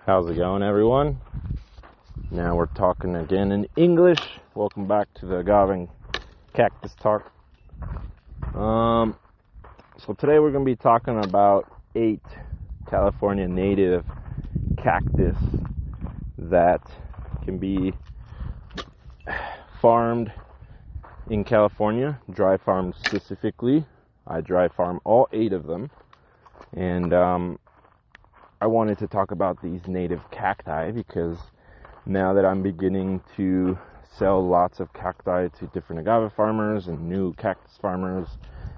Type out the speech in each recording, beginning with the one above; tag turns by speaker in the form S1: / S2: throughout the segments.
S1: How's it going, everyone? Now we're talking again in English. Welcome back to the Agave Cactus Talk. So today we're going to be talking about 8 California native cactus that can be farmed in California, dry farmed specifically. I dry farm all 8 of them, and I wanted to talk about these native cacti because now that I'm beginning to sell lots of cacti to different agave farmers and new cactus farmers,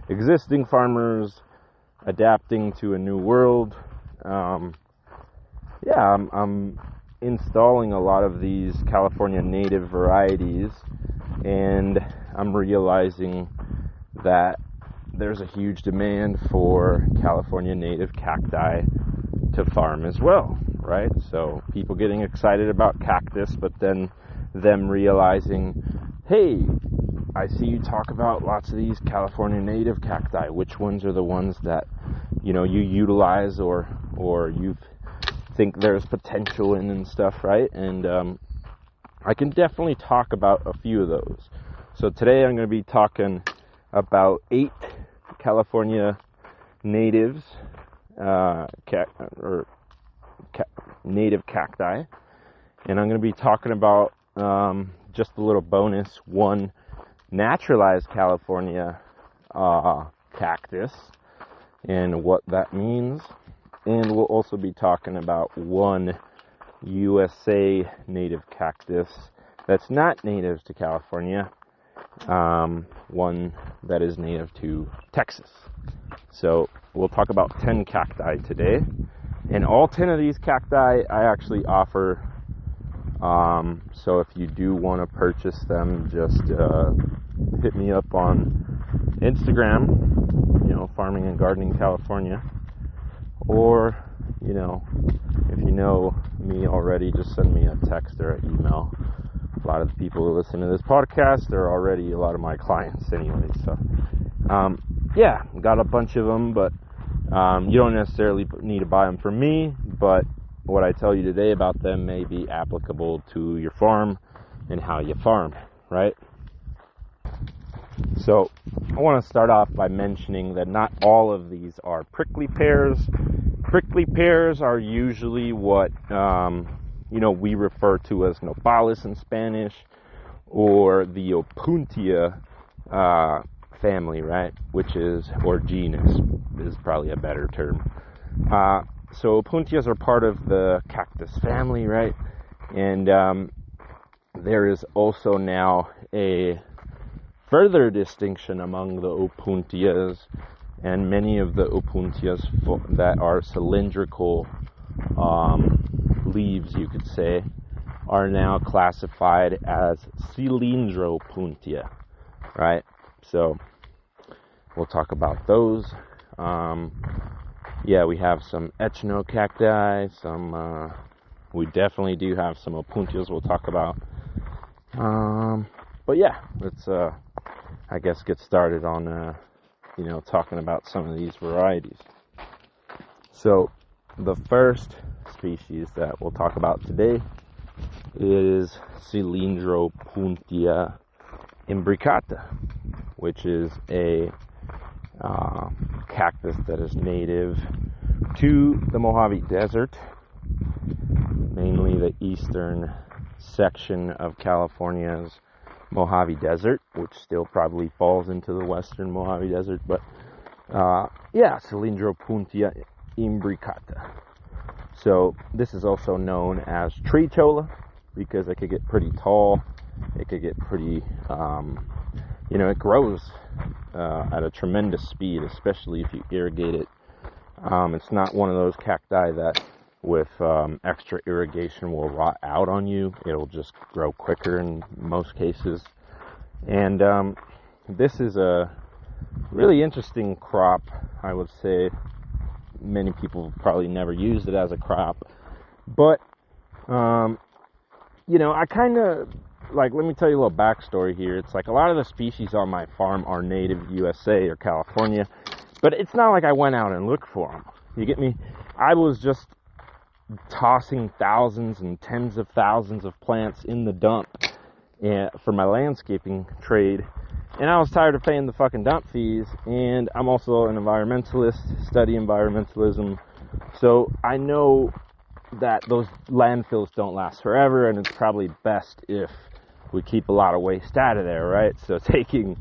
S1: existing farmers adapting to a new world, I'm installing a lot of these California native varieties, and I'm realizing that there's a huge demand for California native cacti to farm as well, right? So people getting excited about cactus, but then them realizing, hey, I see you talk about lots of these California native cacti. Which ones are the ones that, you utilize or you think there's potential in and stuff, right? And I can definitely talk about a few of those. So today I'm going to be talking about 8 California natives, native cacti, and I'm going to be talking about just a little bonus, 1 naturalized California cactus and what that means, and we'll also be talking about 1 USA native cactus that's not native to California, one that is native to Texas. So we'll talk about 10 cacti today, and all 10 of these cacti I actually offer. So if you do want to purchase them, just hit me up on Instagram, Farming and Gardening California, or if you know me already, just send me a text or an email. A lot of the people who listen to this podcast are already a lot of my clients anyway, so got a bunch of them, but you don't necessarily need to buy them from me, but what I tell you today about them may be applicable to your farm and how you farm, right? So I want to start off by mentioning that not all of these are prickly pears. Prickly pears are usually what we refer to as nopales in Spanish, or the Opuntia family, right? Or genus is probably a better term. So Opuntias are part of the cactus family, right? And there is also now a further distinction among the Opuntias, and many of the Opuntias that are cylindrical leaves, you could say, are now classified as Cylindropuntia, right? So we'll talk about those. We have some Echinocacti, we definitely do have some Opuntias we'll talk about. Let's I guess get started on talking about some of these varieties. So the first species that we'll talk about today is Cylindropuntia Imbricata, which is a cactus that is native to the Mojave Desert, mainly the eastern section of California's Mojave Desert, which still probably falls into the western Mojave Desert, but Cylindropuntia Imbricata. So this is also known as tree cholla because it could get pretty tall. It could get pretty, it grows at a tremendous speed, especially if you irrigate it. It's not one of those cacti that with extra irrigation will rot out on you. It'll just grow quicker in most cases. And this is a really interesting crop. I would say many people probably never used it as a crop, but I kind of let me tell you a little backstory here. It's like a lot of the species on my farm are native USA or California, but it's not like I went out and looked for them. You get me? I was just tossing thousands and tens of thousands of plants in the dump for my landscaping trade. And I was tired of paying the fucking dump fees. And I'm also an environmentalist, study environmentalism. So I know that those landfills don't last forever, and it's probably best if we keep a lot of waste out of there, right? So taking,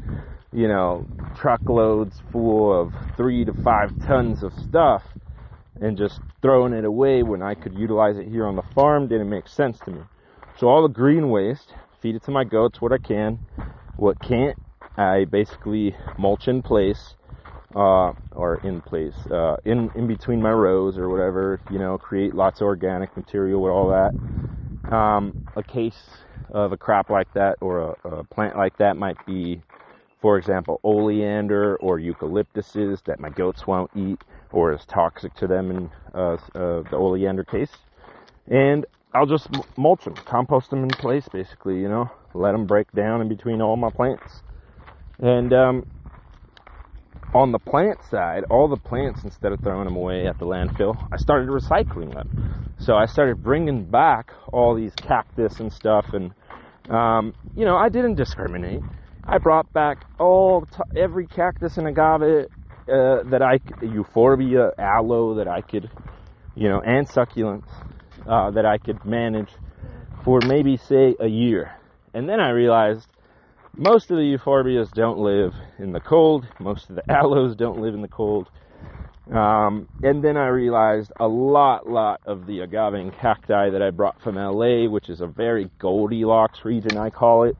S1: you know, truckloads full of 3 to 5 tons of stuff and just throwing it away when I could utilize it here on the farm didn't make sense to me. So all the green waste, feed it to my goats, what I can. What can't, I basically mulch in place, in between my rows or whatever, you know, create lots of organic material with all that. A case of a crop like that or a plant like that might be, for example, oleander or eucalyptuses that my goats won't eat or is toxic to them in the oleander case. And I'll just mulch them, compost them in place, basically, you know, let them break down in between all my plants. And on the plant side, all the plants, instead of throwing them away at the landfill, I started recycling them. So I started bringing back all these cactus and stuff, and you know, I didn't discriminate. I brought back every cactus and agave euphorbia, aloe that I could, you know, and succulents that I could manage for maybe, say, a year. And then I realized most of the euphorbias don't live in the cold. Most of the aloes don't live in the cold. And then I realized a lot of the agave and cacti that I brought from LA, which is a very Goldilocks region, I call it,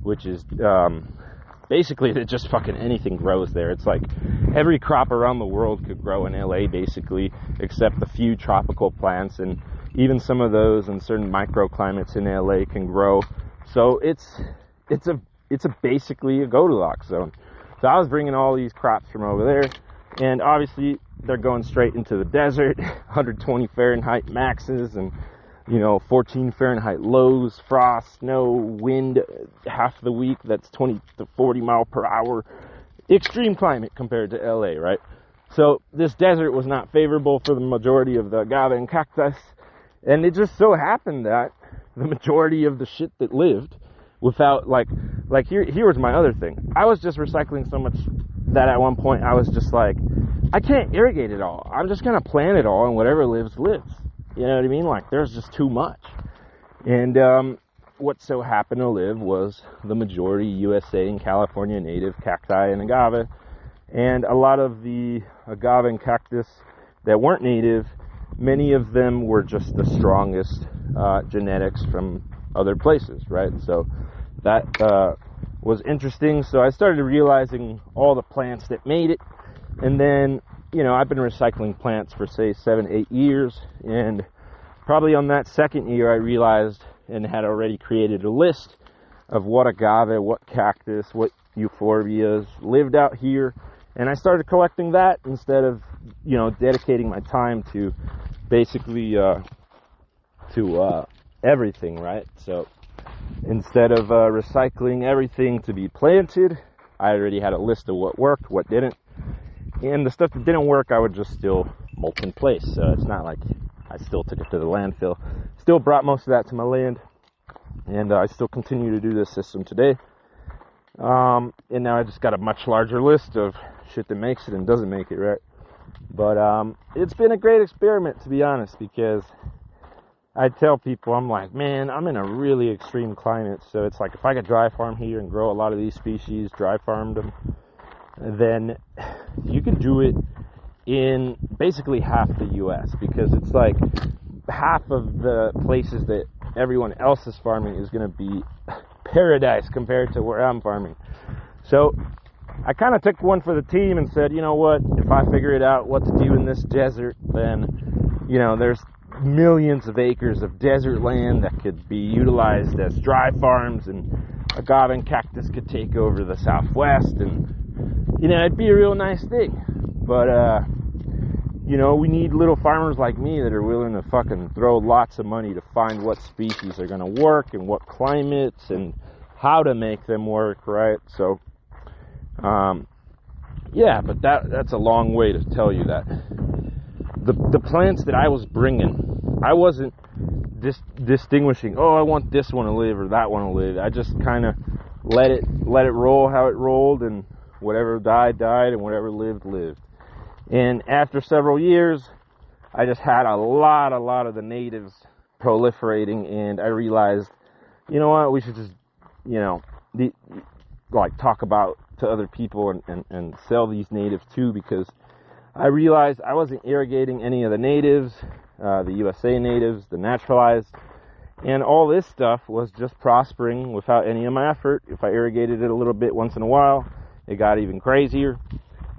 S1: which is basically that just fucking anything grows there. It's like every crop around the world could grow in LA, basically, except the few tropical plants, and even some of those in certain microclimates in LA can grow. So it's basically a Goldilocks zone. So I was bringing all these crops from over there, and obviously they're going straight into the desert, 120 Fahrenheit maxes, and, you know, 14 Fahrenheit lows, frost, snow, wind half the week, that's 20 to 40 mile per hour. Extreme climate compared to LA, right? So this desert was not favorable for the majority of the agave and cactus, and it just so happened that the majority of the shit that lived without, like here was my other thing. I was just recycling so much that at one point I was just like, I can't irrigate it all. I'm just gonna plant it all, and whatever lives, lives. You know what I mean? Like, there's just too much. And what so happened to live was the majority USA and California native cacti and agave. And a lot of the agave and cactus that weren't native, many of them were just the strongest genetics from other places, right? So that was interesting. So I started realizing all the plants that made it. And then, you know, I've been recycling plants for, say, 7-8 years. And probably on that second year, I realized and had already created a list of what agave, what cactus, what euphorbias lived out here. And I started collecting that instead of, you know, dedicating my time to basically everything, right? So instead of recycling everything to be planted, I already had a list of what worked, what didn't. And the stuff that didn't work, I would just still mulch in place. So it's not like I still took it to the landfill. Still brought most of that to my land. And I still continue to do this system today. And now I just got a much larger list of shit that makes it and doesn't make it, right? But it's been a great experiment, to be honest, because I tell people, I'm like, man, I'm in a really extreme climate. So it's like, if I could dry farm here and grow a lot of these species, dry farm them, then you can do it in basically half the U.S. because it's like half of the places that everyone else is farming is going to be paradise compared to where I'm farming. So I kind of took one for the team and said, you know what, if I figure it out what to do in this desert, then, you know, there's millions of acres of desert land that could be utilized as dry farms, and agave and cactus could take over the Southwest, and, you know, it'd be a real nice thing. But, you know, we need little farmers like me that are willing to fucking throw lots of money to find what species are going to work and what climates and how to make them work, right? So, yeah, but that's a long way to tell you that the plants that I was bringing I wasn't distinguishing, oh, I want this one to live or that one to live. I just kind of let it roll how it rolled, and whatever died, and whatever lived. And after several years, I just had a lot of the natives proliferating, and I realized, you know what, we should just, talk about to other people and sell these natives too, because I realized I wasn't irrigating any of the natives, the USA natives, the naturalized, and all this stuff was just prospering without any of my effort. If I irrigated it a little bit once in a while, it got even crazier.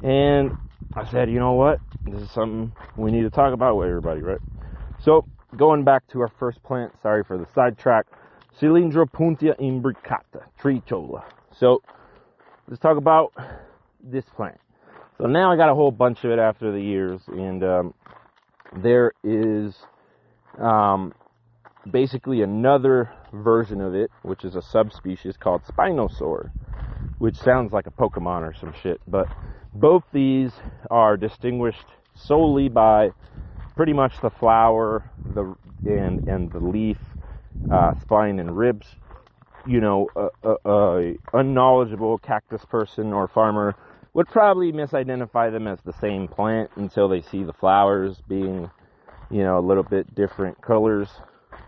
S1: And I said, you know what, this is something we need to talk about with everybody, right? So, going back to our first plant, sorry for the sidetrack, Cylindropuntia Imbricata, tree cholla. So, let's talk about this plant. So now I got a whole bunch of it after the years, and there is basically another version of it, which is a subspecies called Spinosior, which sounds like a Pokemon or some shit, but both these are distinguished solely by pretty much the flower, and the leaf, spine and ribs. A unknowledgeable cactus person or farmer would probably misidentify them as the same plant until they see the flowers being, a little bit different colors.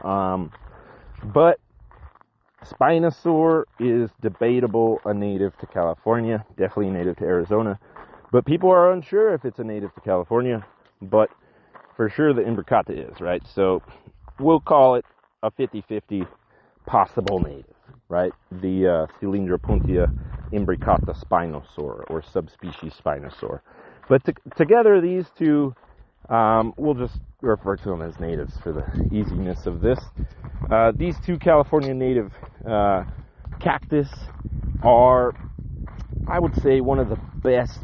S1: But Spinosior is debatable a native to California, definitely native to Arizona. But people are unsure if it's a native to California, but for sure the Imbricata is, right? So we'll call it a 50-50 possible native, right? The Cylindropuntia Imbricata Spinosior, or subspecies Spinosior. But together, these two, we'll just refer to them as natives for the easiness of this. These two California native cactus are, I would say, one of the best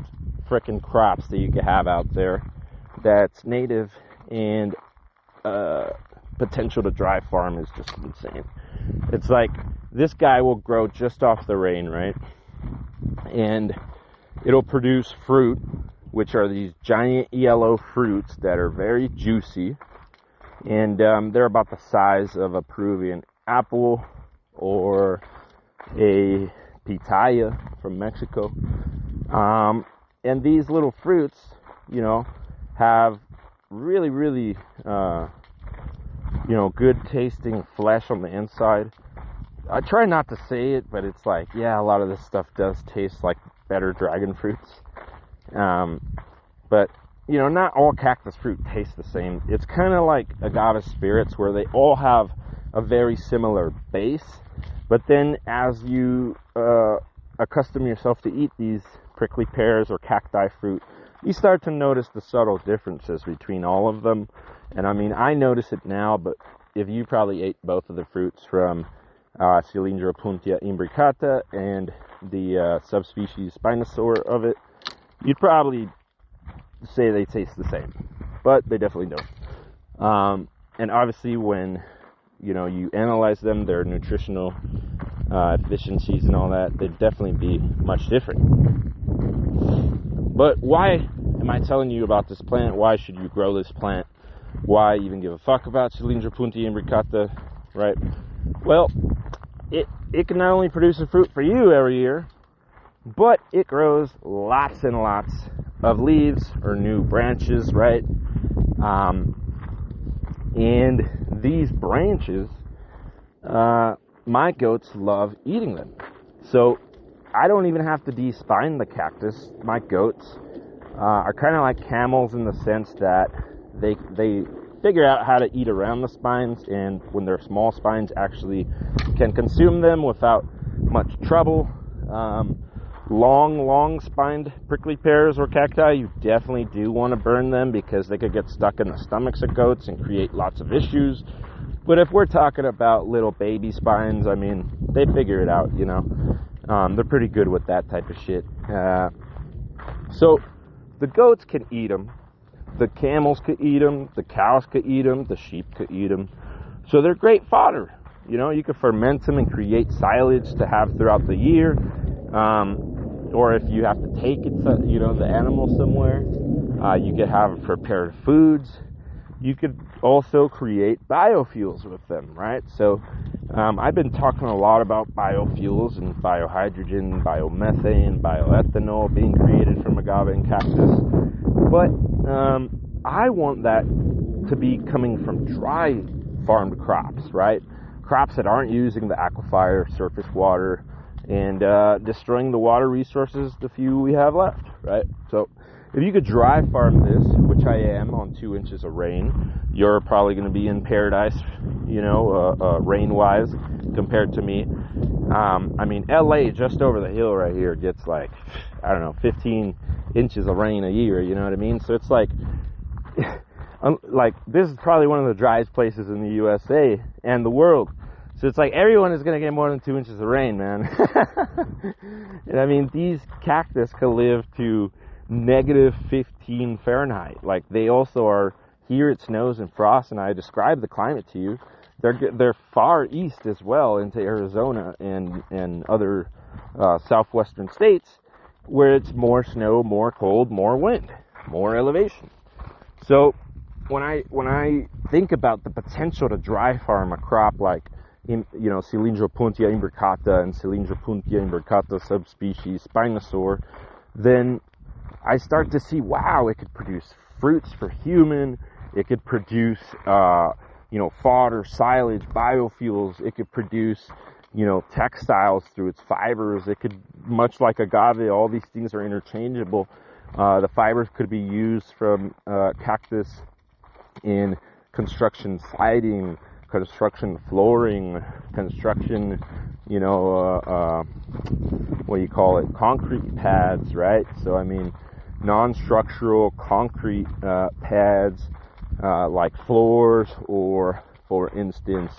S1: frickin' crops that you could have out there that's native, and potential to dry farm is just insane. It's like this guy will grow just off the rain, right? And it'll produce fruit, which are these giant yellow fruits that are very juicy, and they're about the size of a Peruvian apple or a pitaya from Mexico. And these little fruits, have really, really, good tasting flesh on the inside. I try not to say it, but it's like, yeah, a lot of this stuff does taste like better dragon fruits. But, not all cactus fruit tastes the same. It's kind of like agave spirits, where they all have a very similar base. But then as you accustom yourself to eat these prickly pears or cacti fruit, you start to notice the subtle differences between all of them. And I notice it now, but if you probably ate both of the fruits from Cylindropuntia Imbricata and the subspecies Spinosior of it, you'd probably say they taste the same, but they definitely don't. And obviously when, you analyze them, their nutritional efficiencies and all that, they'd definitely be much different. But why am I telling you about this plant? Why should you grow this plant? Why even give a fuck about Cylindropuntia Imbricata, right? Well, it can not only produce a fruit for you every year, but it grows lots and lots of leaves or new branches, right? And these branches, my goats love eating them. So I don't even have to de-spine the cactus. My goats are kind of like camels in the sense that they figure out how to eat around the spines, and when they're small spines, actually can consume them without much trouble. Long spined prickly pears or cacti, you definitely do want to burn them, because they could get stuck in the stomachs of goats and create lots of issues. But if we're talking about little baby spines, they figure it out, they're pretty good with that type of shit. So the goats can eat them, the camels could eat them, the cows could eat them, the sheep could eat them. So they're great fodder. You could ferment them and create silage to have throughout the year. Or if you have to take it, the animal somewhere, you could have prepared foods. you could also create biofuels with them, right? So I've been talking a lot about biofuels and biohydrogen, biomethane, bioethanol being created from agave and cactus. But I want that to be coming from dry farmed crops, right? Crops that aren't using the aquifer, surface water, and destroying the water resources, the few we have left, right? So if you could dry farm this, which I am on 2 inches of rain, you're probably going to be in paradise, rain-wise, compared to me. I mean, LA, just over the hill right here, gets like, 15 inches of rain a year, you know what I mean? So it's like this is probably one of the driest places in the USA and the world. So it's like everyone is going to get more than 2 inches of rain, man. And I mean, these cactus can live to negative 15 Fahrenheit. Like, they also are, here it snows and frosts, and I described the climate to you. They're far east as well into Arizona and other southwestern states where it's more snow, more cold, more wind, more elevation. So when I think about the potential to dry farm a crop like Cylindropuntia Imbricata and Cyllindropuntia Imbricata subspecies Spinosior, then I start to see, wow, it could produce fruits for human, it could produce fodder, silage, biofuels, it could produce textiles through its fibers. It could, much like agave, all these things are interchangeable. The fibers could be used from cactus in construction siding, construction flooring, construction, concrete pads, right? So, I mean, non-structural concrete pads like floors, or, for instance,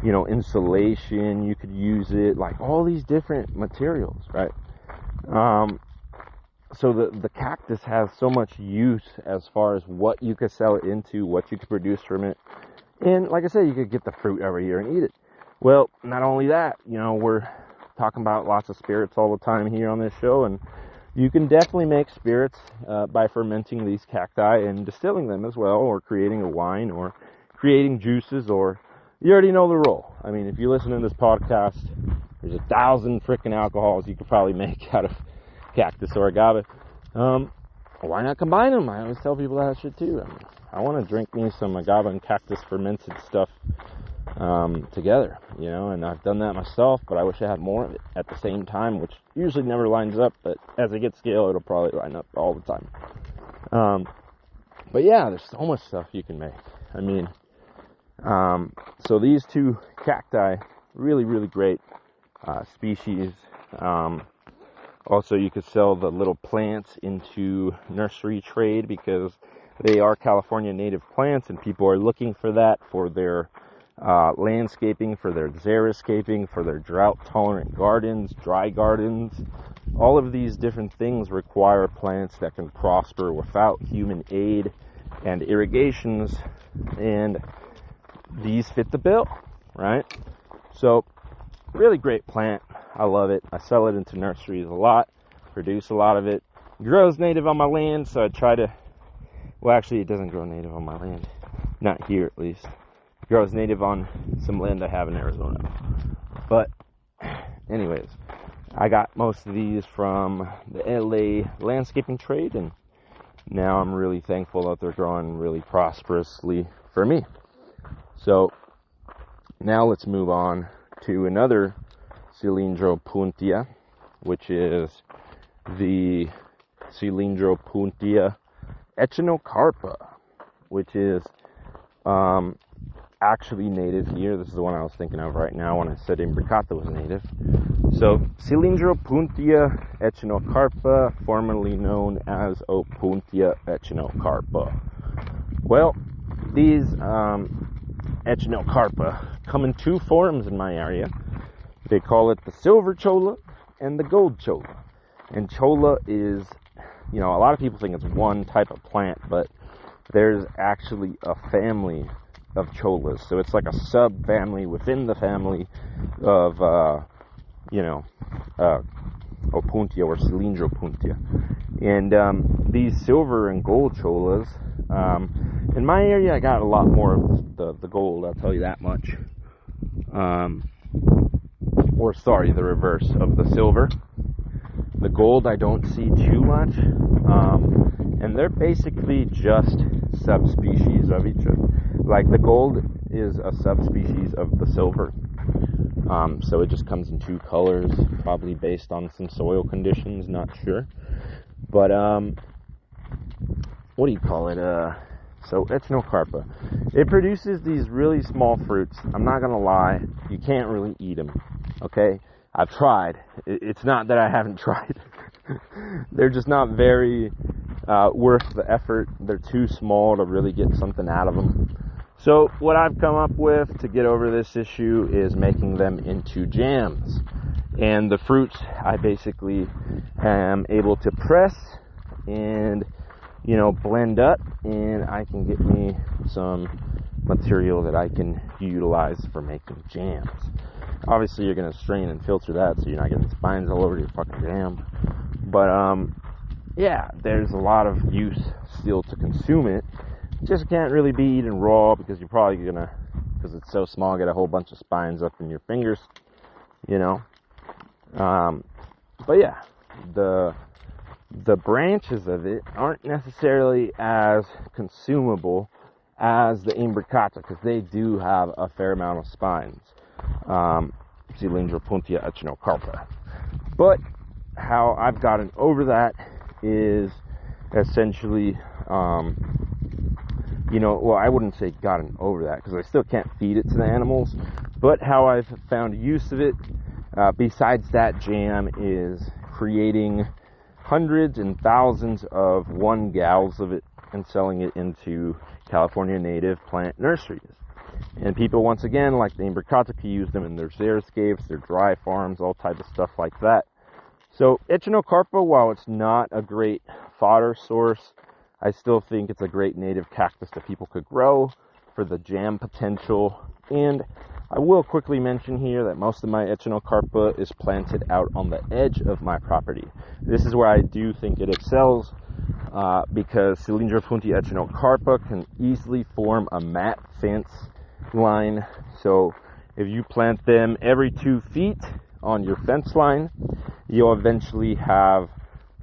S1: insulation, you could use it, like all these different materials, right? So the cactus has so much use as far as what you could sell it into, what you could produce from it. And like I said, you could get the fruit every year and eat it. Well, not only that, we're talking about lots of spirits all the time here on this show, and you can definitely make spirits by fermenting these cacti and distilling them as well, or creating a wine, or creating juices, or you already know the role. I mean, if you listen to this podcast, there's 1,000 freaking alcohols you could probably make out of cactus or agave. Why not combine them? I always tell people that shit too. I mean, I want to drink me some agave and cactus fermented stuff together, and I've done that myself, but I wish I had more of it at the same time, which usually never lines up, but as I get scale, it'll probably line up all the time. But yeah, there's so much stuff you can make. I mean, so these two cacti, really, really great species. Also, you could sell the little plants into nursery trade because they are California native plants, and people are looking for that for their landscaping, for their xeriscaping, for their drought-tolerant gardens, dry gardens. All of these different things require plants that can prosper without human aid and irrigations, and these fit the bill, right? So, really great plant. I love it. I sell it into nurseries a lot, produce a lot of it. It grows native on my land, so I try to, well, actually, it doesn't grow native on my land. Not here, at least. It grows native on some land I have in Arizona. But, anyways, I got most of these from the LA landscaping trade, and now I'm really thankful that they're growing really prosperously for me. So, now let's move on to another Cylindropuntia, which is the Cylindropuntia Echinocarpa, which is actually native here. This is the one I was thinking of right now when I said Imbricata was native. So, Cylindropuntia Echinocarpa, formerly known as Opuntia Echinocarpa. Well, these Echinocarpa come in two forms in my area. They call it the silver cholla and the gold cholla. And cholla is, a lot of people think it's one type of plant, but there's actually a family of chollas. So it's like a sub-family within the family of, Opuntia or Cylindropuntia. And these silver and gold Chollas, in my area I got a lot more of the gold, I'll tell you that much. Or sorry, the reverse of the silver. The gold I don't see too much, and they're basically just subspecies of each other. Like the gold is a subspecies of the silver, so it just comes in two colors, probably based on some soil conditions, not sure. But what do you call it? So Echinocarpa, it produces these really small fruits. I'm not gonna lie, you can't really eat them. Okay, I've tried. It's not that I haven't tried. They're just not very worth the effort. They're too small to really get something out of them. So what I've come up with to get over this issue is making them into jams. And the fruits I basically am able to press and, you know, blend up, and I can get me some material that I can utilize for making jams. Obviously, you're going to strain and filter that so you're not getting spines all over your fucking jam. But, yeah, there's a lot of use still to consume it. Just can't really be eaten raw because you're probably going to, because it's so small, get a whole bunch of spines up in your fingers, you know. But, yeah, the branches of it aren't necessarily as consumable as the Imbricata because they do have a fair amount of spines. Cylindropuntia Echinocarpa. But how I've gotten over that is essentially, you know, well, I wouldn't say gotten over that because I still can't feed it to the animals, but how I've found use of it, besides that jam, is creating hundreds and thousands of 1 gallons of it and selling it into California native plant nurseries. And people, once again, like the Imbricata, can use them in their xeriscapes, their dry farms, all types of stuff like that. So Echinocarpa, while it's not a great fodder source, I still think it's a great native cactus that people could grow for the jam potential. And I will quickly mention here that most of my Echinocarpa is planted out on the edge of my property. This is where I do think it excels, because Cyllindropuntia Echinocarpa can easily form a mat fence line. So if you plant them every 2 feet on your fence line, you'll eventually have,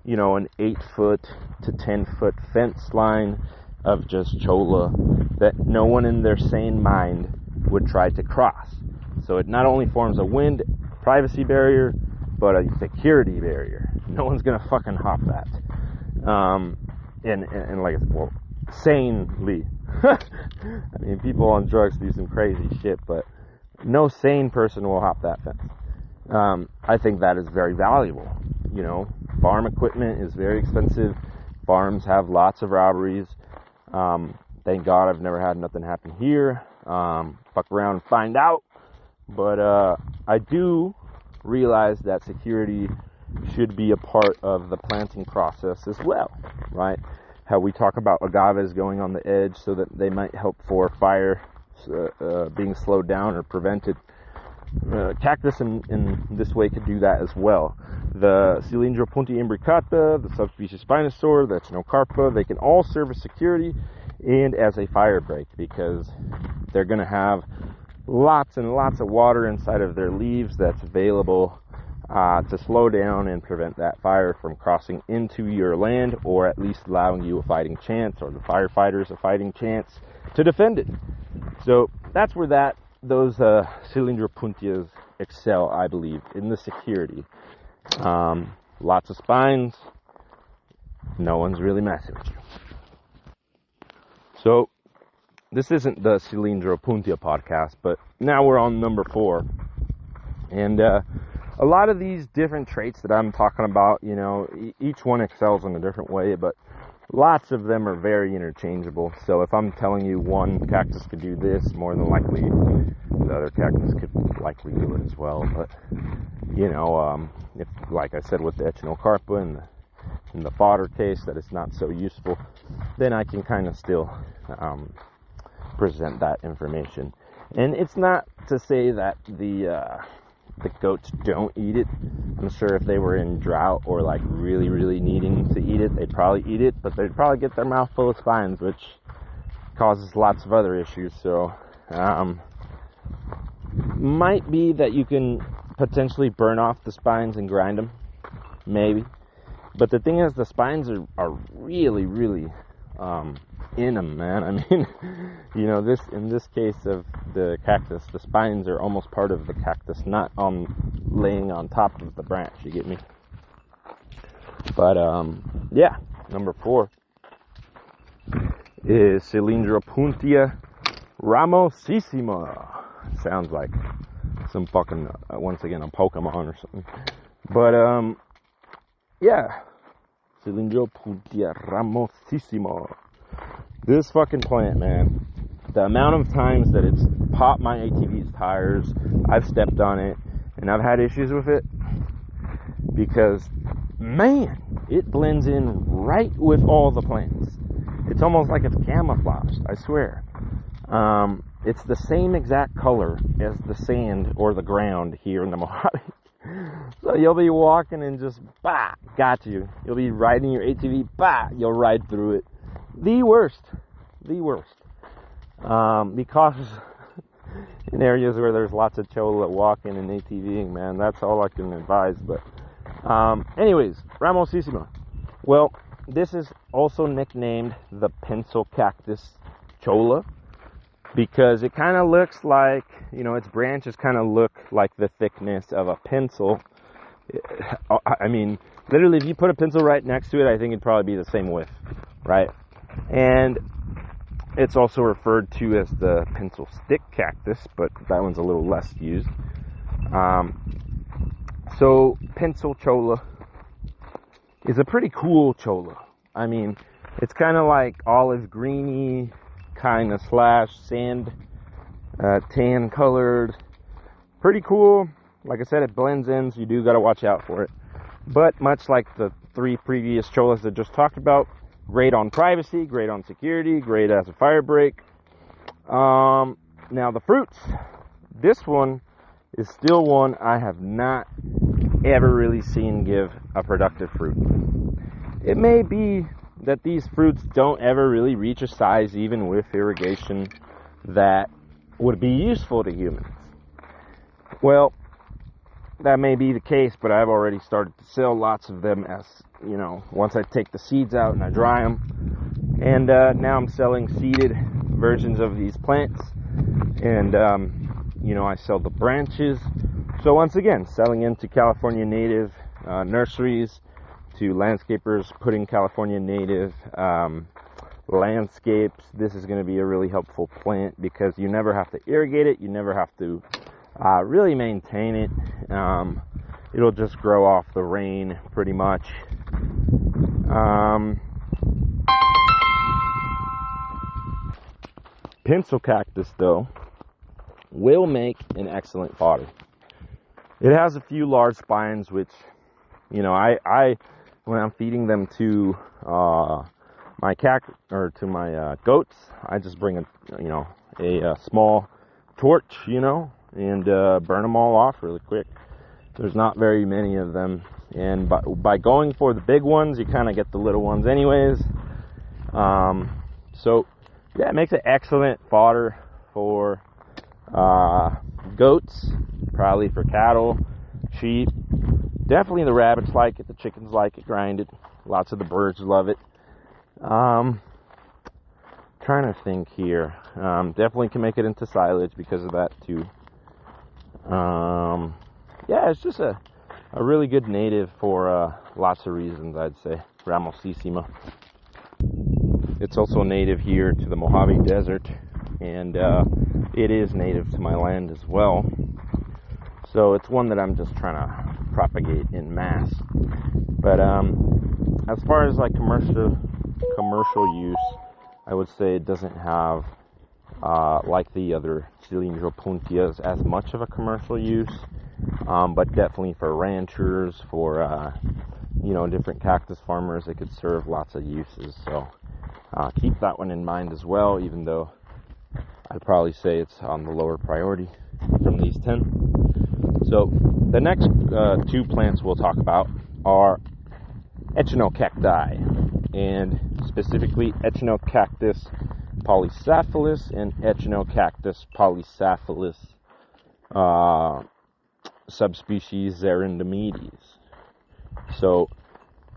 S1: you know, an 8-foot to 10-foot fence line of just cholla that no one in their sane mind would try to cross. So it not only forms a wind privacy barrier, but a security barrier. No one's gonna fucking hop that. And like, well, sanely. I mean, people on drugs do some crazy shit, but no sane person will hop that fence. I think that is very valuable. You know, farm equipment is very expensive. Farms have lots of robberies. Thank God I've never had nothing happen here. Fuck around and find out. But I do realize that security should be a part of the planting process as well, right? How we talk about agaves going on the edge so that they might help for fire being slowed down or prevented. Cactus in this way could do that as well. The Cyllindropuntia Imbricata, the subspecies Spinosior, the Echinocarpa, they can all serve as security and as a fire break because they're going to have lots and lots of water inside of their leaves that's available to slow down and prevent that fire from crossing into your land, or at least allowing you a fighting chance, or the firefighters a fighting chance to defend it. So that's where those Cylindropuntias excel, I believe, in the security. Lots of spines. No one's really messing with you. So this isn't the Cylindropuntia podcast, but now we're on number 4. And a lot of these different traits that I'm talking about, you know, each one excels in a different way, but lots of them are very interchangeable. So if I'm telling you one cactus could do this, more than likely the other cactus could likely do it as well. But, you know, if, like I said with the Echinocarpa and in the fodder case, that it's not so useful, then I can kind of still present that information. And it's not to say that the the goats don't eat it. I'm sure if they were in drought or like really, really needing to eat it, they'd probably eat it, but they'd probably get their mouth full of spines, which causes lots of other issues. So, might be that you can potentially burn off the spines and grind them, maybe. But the thing is, the spines are really, really in them, man. I mean, you know, in this case of the cactus, the spines are almost part of the cactus, not laying on top of the branch. You get me? But yeah, number 4 is Cylindropuntia Ramosissima. Sounds like some fucking once again a Pokemon or something. But yeah, Cylindropuntia Ramosissima. This fucking plant, man. The amount of times that it's popped my ATV's tires, I've stepped on it, and I've had issues with it because, man, it blends in right with all the plants. It's almost like it's camouflaged, I swear. It's the same exact color as the sand or the ground here in the Mojave. So you'll be walking and just, bah, got you. You'll be riding your ATV, bah, you'll ride through it. The worst. Because in areas where there's lots of cholla walking and ATVing, man, that's all I can advise. But anyways, Ramosissima. Well, this is also nicknamed the pencil cactus cholla because it kind of looks like, you know, its branches kind of look like the thickness of a pencil. I mean, literally, if you put a pencil right next to it, I think it'd probably be the same width, right? And it's also referred to as the pencil stick cactus, but that one's a little less used. So pencil cholla is a pretty cool cholla. I mean, it's kind of like olive greeny, kind of slash sand, tan colored. Pretty cool. Like I said, it blends in, so you do got to watch out for it. But much like the 3 previous chollas that just talked about, great on privacy, great on security, great as a fire break. Now the fruits. This one is still one I have not ever really seen give a productive fruit. It may be that these fruits don't ever really reach a size, even with irrigation, that would be useful to humans. Well, that may be the case, but I've already started to sell lots of them as, you know, once I take the seeds out and I dry them. And now I'm selling seeded versions of these plants. And, you know, I sell the branches. So once again, selling into California native nurseries, to landscapers putting California native landscapes. This is going to be a really helpful plant because you never have to irrigate it. You never have to really maintain it. It'll just grow off the rain pretty much. Pencil cactus, though, will make an excellent fodder. It has a few large spines, which, you know, I when I'm feeding them to my goats, I just bring a small torch, you know, and burn them all off really quick. There's not very many of them, and by going for the big ones, you kind of get the little ones anyways. So yeah, it makes an excellent fodder for goats, probably for cattle, sheep. Definitely the rabbits like it, the chickens like it grinded. Lots of the birds love it. Trying to think here. Definitely can make it into silage because of that too. Yeah, it's just a really good native for lots of reasons, I'd say. Ramosissima. It's also native here to the Mojave Desert, and it is native to my land as well. So it's one that I'm just trying to propagate in mass. But as far as like commercial use, I would say it doesn't have like the other Cylindropuntias as much of a commercial use, but definitely for ranchers, for different cactus farmers, it could serve lots of uses. So keep that one in mind as well, even though I'd probably say it's on the lower priority from these 10. So the next two plants we'll talk about are Echinocacti, and specifically Echinocactus Polycephalus and Echinocactus Polycephalus subspecies Xeranthemoides. So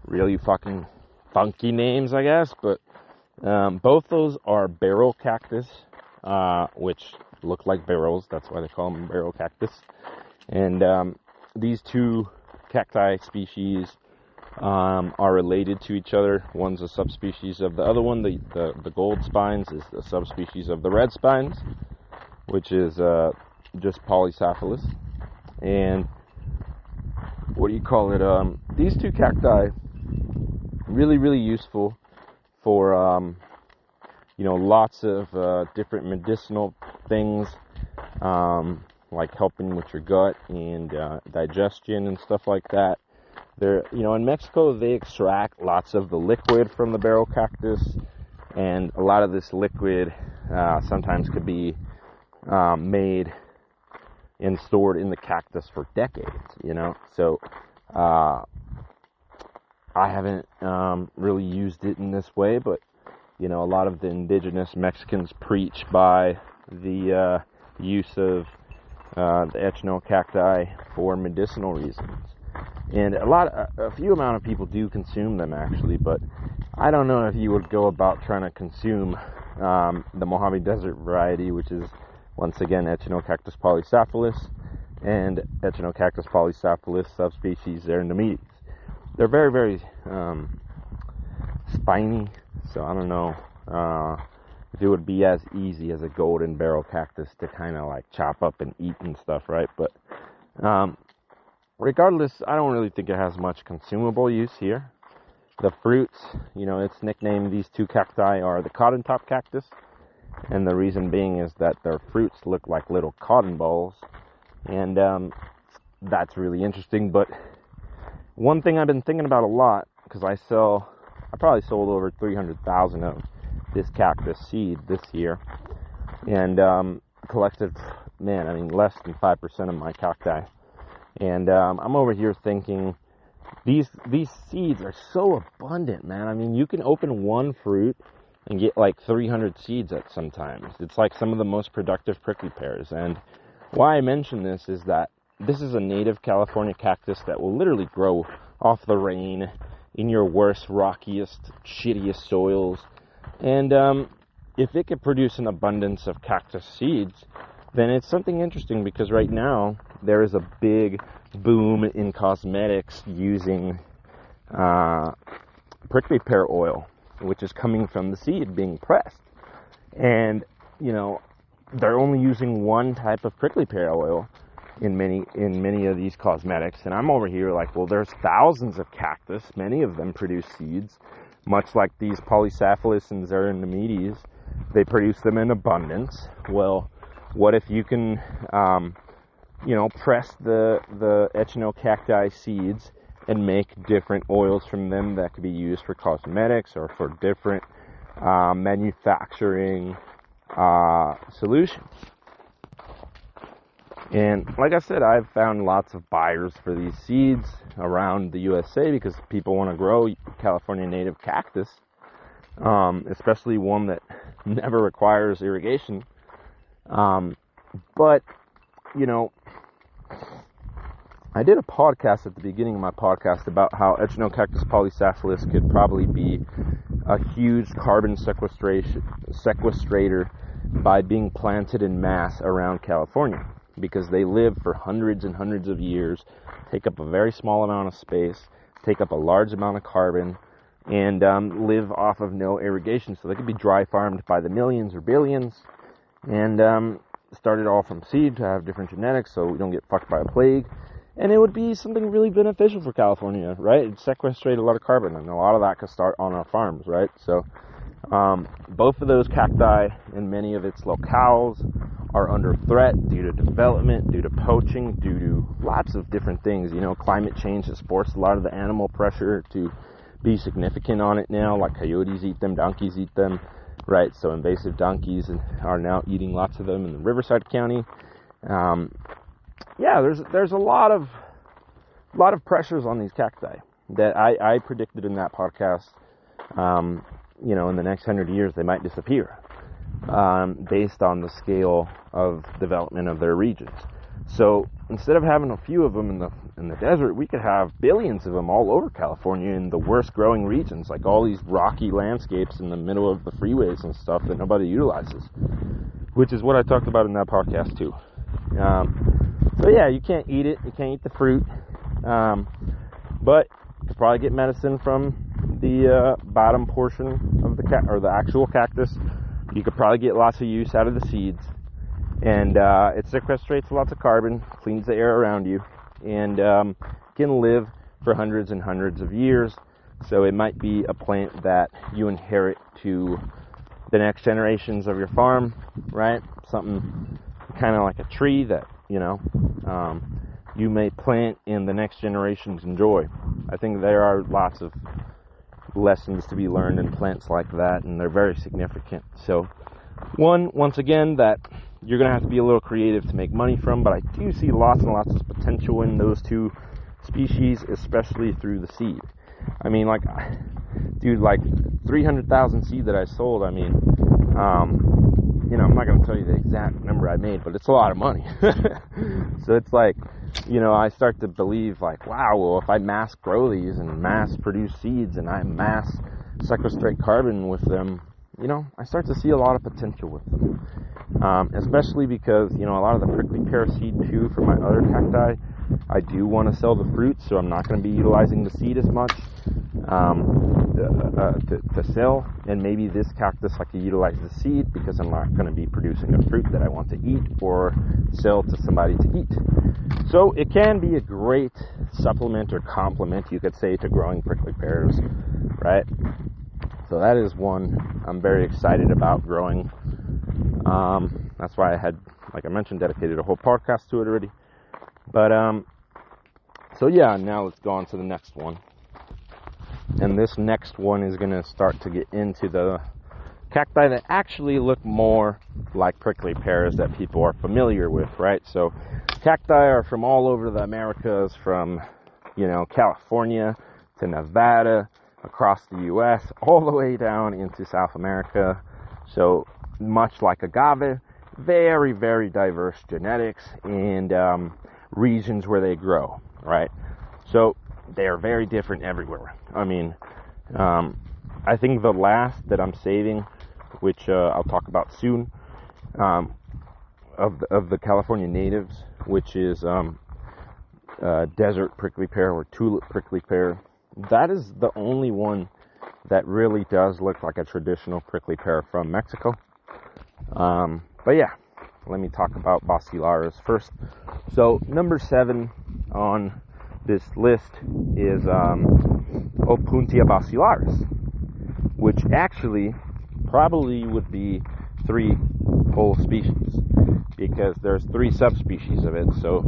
S1: really fucking funky names, I guess, but both those are barrel cactus, which look like barrels. That's why they call them barrel cactus. And these two cacti species are related to each other. One's a subspecies of the other one. The gold spines is the subspecies of the red spines, which is just Polycephalus. And what do you call it? These two cacti really useful for lots of different medicinal things, like helping with your gut and digestion and stuff like that. They're, in Mexico, they extract lots of the liquid from the barrel cactus, and a lot of this liquid sometimes could be made and stored in the cactus for decades, So I haven't really used it in this way, but a lot of the indigenous Mexicans preach by the use of the Echinocacti for medicinal reasons. And a few amount of people do consume them, actually, but I don't know if you would go about trying to consume the Mojave Desert variety, which is, once again, Echinocactus polycephalus and Echinocactus polycephalus subspecies Xeranthemoides. They're very spiny, so I don't know if it would be as easy as a golden barrel cactus to kind of like chop up and eat and stuff, right? But regardless, I don't really think it has much consumable use here. The fruits, it's nicknamed, these two cacti are the cotton top cactus, and the reason being is that their fruits look like little cotton balls, and that's really interesting. But one thing I've been thinking about a lot, because I probably sold over 300,000 of this cactus seed this year, and collected, less than 5% of my cacti. And I'm over here thinking, these seeds are so abundant, man. You can open one fruit and get like 300 seeds at some times. It's like some of the most productive prickly pears. And why I mention this is that this is a native California cactus that will literally grow off the rain in your worst, rockiest, shittiest soils. And if it could produce an abundance of cactus seeds, then it's something interesting, because right now there is a big boom in cosmetics using prickly pear oil, which is coming from the seed being pressed. And, they're only using one type of prickly pear oil in many of these cosmetics. And I'm over here like, well, there's thousands of cactus. Many of them produce seeds, much like these Polycephalus and Xeranthemoides. They produce them in abundance. Well, what if you can, press the Echinocacti seeds and make different oils from them that could be used for cosmetics or for different manufacturing solutions. And like I said, I've found lots of buyers for these seeds around the USA because people want to grow California native cactus, especially one that never requires irrigation. But, I did a podcast at the beginning of my podcast about how Echinocactus polycephalus could probably be a huge carbon sequestrator by being planted in mass around California, because they live for hundreds and hundreds of years, take up a very small amount of space, take up a large amount of carbon, and live off of no irrigation. So they could be dry farmed by the millions or billions, and started all from seed to have different genetics so we don't get fucked by a plague. And it would be something really beneficial for California, right? It'd sequestrate a lot of carbon, and a lot of that could start on our farms, right? So both of those cacti and many of its locales are under threat due to development, due to poaching, due to lots of different things. Climate change has forced a lot of the animal pressure to be significant on it now, like coyotes eat them, donkeys eat them, right? So invasive donkeys are now eating lots of them in the Riverside County. yeah, there's a lot of pressures on these cacti that I predicted in that podcast. You know, in the next 100 years, they might disappear based on the scale of development of their regions. So instead of having a few of them in the desert, we could have billions of them all over California in the worst growing regions, like all these rocky landscapes in the middle of the freeways and stuff that nobody utilizes, which is what I talked about in that podcast too. So yeah, you can't eat it, you can't eat the fruit, but you could probably get medicine from the bottom portion of the actual cactus. You could probably get lots of use out of the seeds, and it sequestrates lots of carbon, cleans the air around you, and can live for hundreds and hundreds of years. So it might be a plant that you inherit to the next generations of your farm, right? Something kind of like a tree that, you know, you may plant and the next generations enjoy. I think there are lots of lessons to be learned in plants like that, and they're very significant. So once again, that you're going to have to be a little creative to make money from, but I do see lots and lots of potential in those two species, especially through the seed. I mean, like, dude, like 300,000 seed that I sold, I mean, you know, I'm not going to tell you the exact number I made, but it's a lot of money. So it's like, you know, I start to believe, like, wow, well, if I mass grow these and mass produce seeds and I mass sequestrate carbon with them, you know, I start to see a lot of potential with them. Especially because, you know, a lot of the prickly pear seed too for my other cacti, I do want to sell the fruit, so I'm not going to be utilizing the seed as much to sell. And maybe this cactus I could utilize the seed because I'm not going to be producing a fruit that I want to eat or sell to somebody to eat. So it can be a great supplement or complement, you could say, to growing prickly pears, right? So that is one I'm very excited about growing. That's why I had, like I mentioned, dedicated a whole podcast to it already. But, so yeah, now let's go on to the next one. And this next one is going to start to get into the cacti that actually look more like prickly pears that people are familiar with, right? So cacti are from all over the Americas, from, you know, California to Nevada, across the U.S., all the way down into South America. So much like agave, very, very diverse genetics and regions where they grow, right? So they're very different everywhere. I mean, I think the last that I'm saving, which I'll talk about soon, of the California natives, which is desert prickly pear or tulip prickly pear, that is the only one that really does look like a traditional prickly pear from Mexico. But yeah, let me talk about Basilaris first. So number 7 on this list is Opuntia Basilaris, which actually probably would be 3 whole species, because there's 3 subspecies of it. So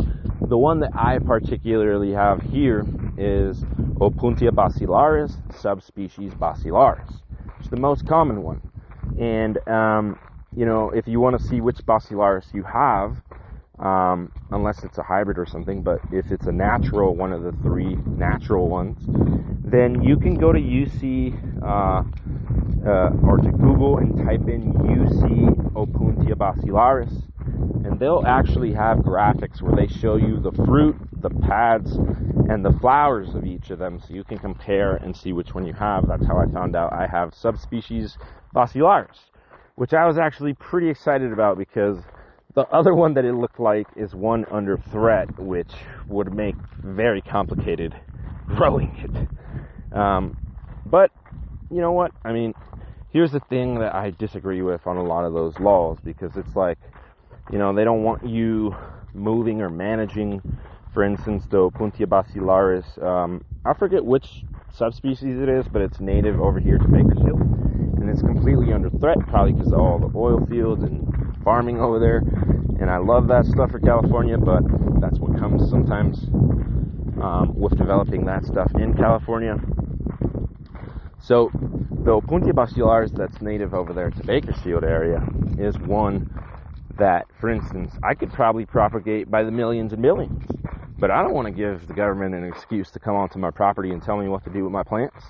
S1: the one that I particularly have here is Opuntia Basilaris, subspecies Basilaris. It's the most common one. And, you know, if you want to see which Basilaris you have, unless it's a hybrid or something, but if it's a natural, one of the 3 natural ones, then you can go to UC or to Google and type in UC Opuntia Basilaris, and they'll actually have graphics where they show you the fruit, the pads, and the flowers of each of them, so you can compare and see which one you have. That's how I found out I have subspecies Basilaris, which I was actually pretty excited about, because the other one that it looked like is one under threat, which would make very complicated growing it. But you know what? I mean, here's the thing that I disagree with on a lot of those laws, because it's like, you know, they don't want you moving or managing, for instance, the Opuntia Basilaris. I forget which subspecies it is, but it's native over here to Bakersfield, and it's completely under threat, probably because of all the oil fields and farming over there. And I love that stuff for California, but that's what comes sometimes with developing that stuff in California. So the Opuntia Basilaris that's native over there to Bakersfield area is one that, for instance, I could probably propagate by the millions and millions, but I don't want to give the government an excuse to come onto my property and tell me what to do with my plants.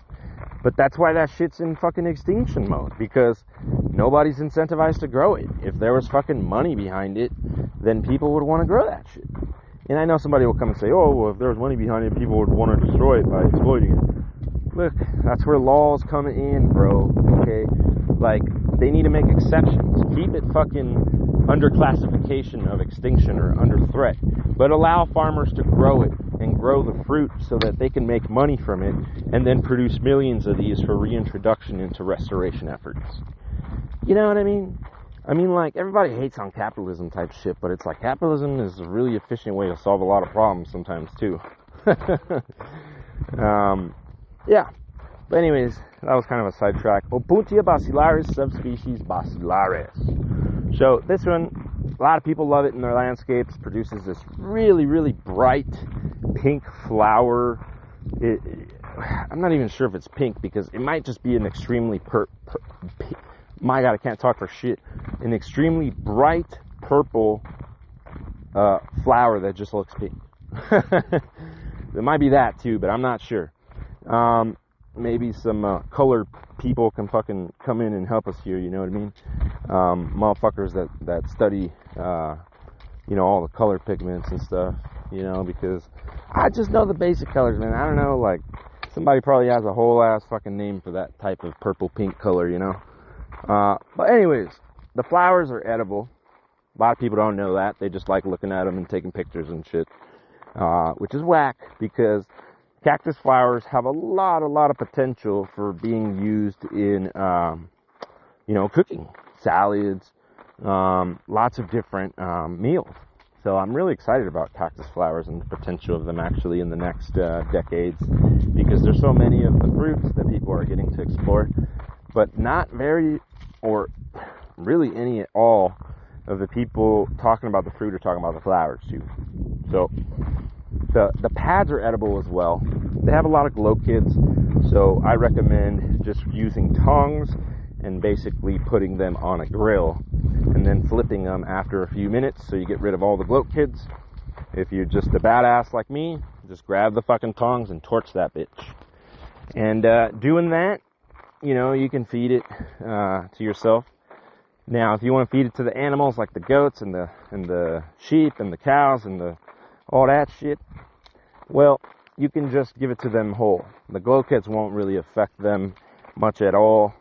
S1: But that's why that shit's in fucking extinction mode, because nobody's incentivized to grow it. If there was fucking money behind it, then people would want to grow that shit. And I know somebody will come and say, oh, well, if there was money behind it, people would want to destroy it by exploiting it. Look, that's where laws come in, bro, okay? Like, they need to make exceptions. Keep it fucking under classification of extinction or under threat, but allow farmers to grow it and grow the fruit so that they can make money from it and then produce millions of these for reintroduction into restoration efforts. You know what I mean? I mean, like, everybody hates on capitalism type shit, but it's like capitalism is a really efficient way to solve a lot of problems sometimes too. Yeah. But anyways, that was kind of a sidetrack. Opuntia Basilaris, subspecies Basilaris. So this one, a lot of people love it in their landscapes. Produces this really, really bright pink flower. I'm not even sure if it's pink, because it might just be an extremely my God, I can't talk for shit. An extremely bright purple flower that just looks pink. It might be that too, but I'm not sure. Maybe some color people can fucking come in and help us here, you know what I mean? Motherfuckers that study, all the color pigments and stuff, because I just know the basic colors, man. I don't know, like, somebody probably has a whole ass fucking name for that type of purple pink color, But anyways, the flowers are edible. A lot of people don't know that. They just like looking at them and taking pictures and shit, which is whack, because cactus flowers have a lot of potential for being used in, cooking, salads, lots of different meals. So I'm really excited about cactus flowers and the potential of them actually in the next decades, because there's so many of the fruits that people are getting to explore, but not very, or really any at all, of the people talking about the fruit are talking about the flowers too. So the pads are edible as well. They have a lot of glochids, so I recommend just using tongs and basically putting them on a grill and then flipping them after a few minutes so you get rid of all the glochids. If you're just a badass like me, just grab the fucking tongs and torch that bitch. And doing that, you can feed it to yourself. Now, if you want to feed it to the animals like the goats and the sheep and the cows and all that shit, well, you can just give it to them whole. The glochids won't really affect them much at all.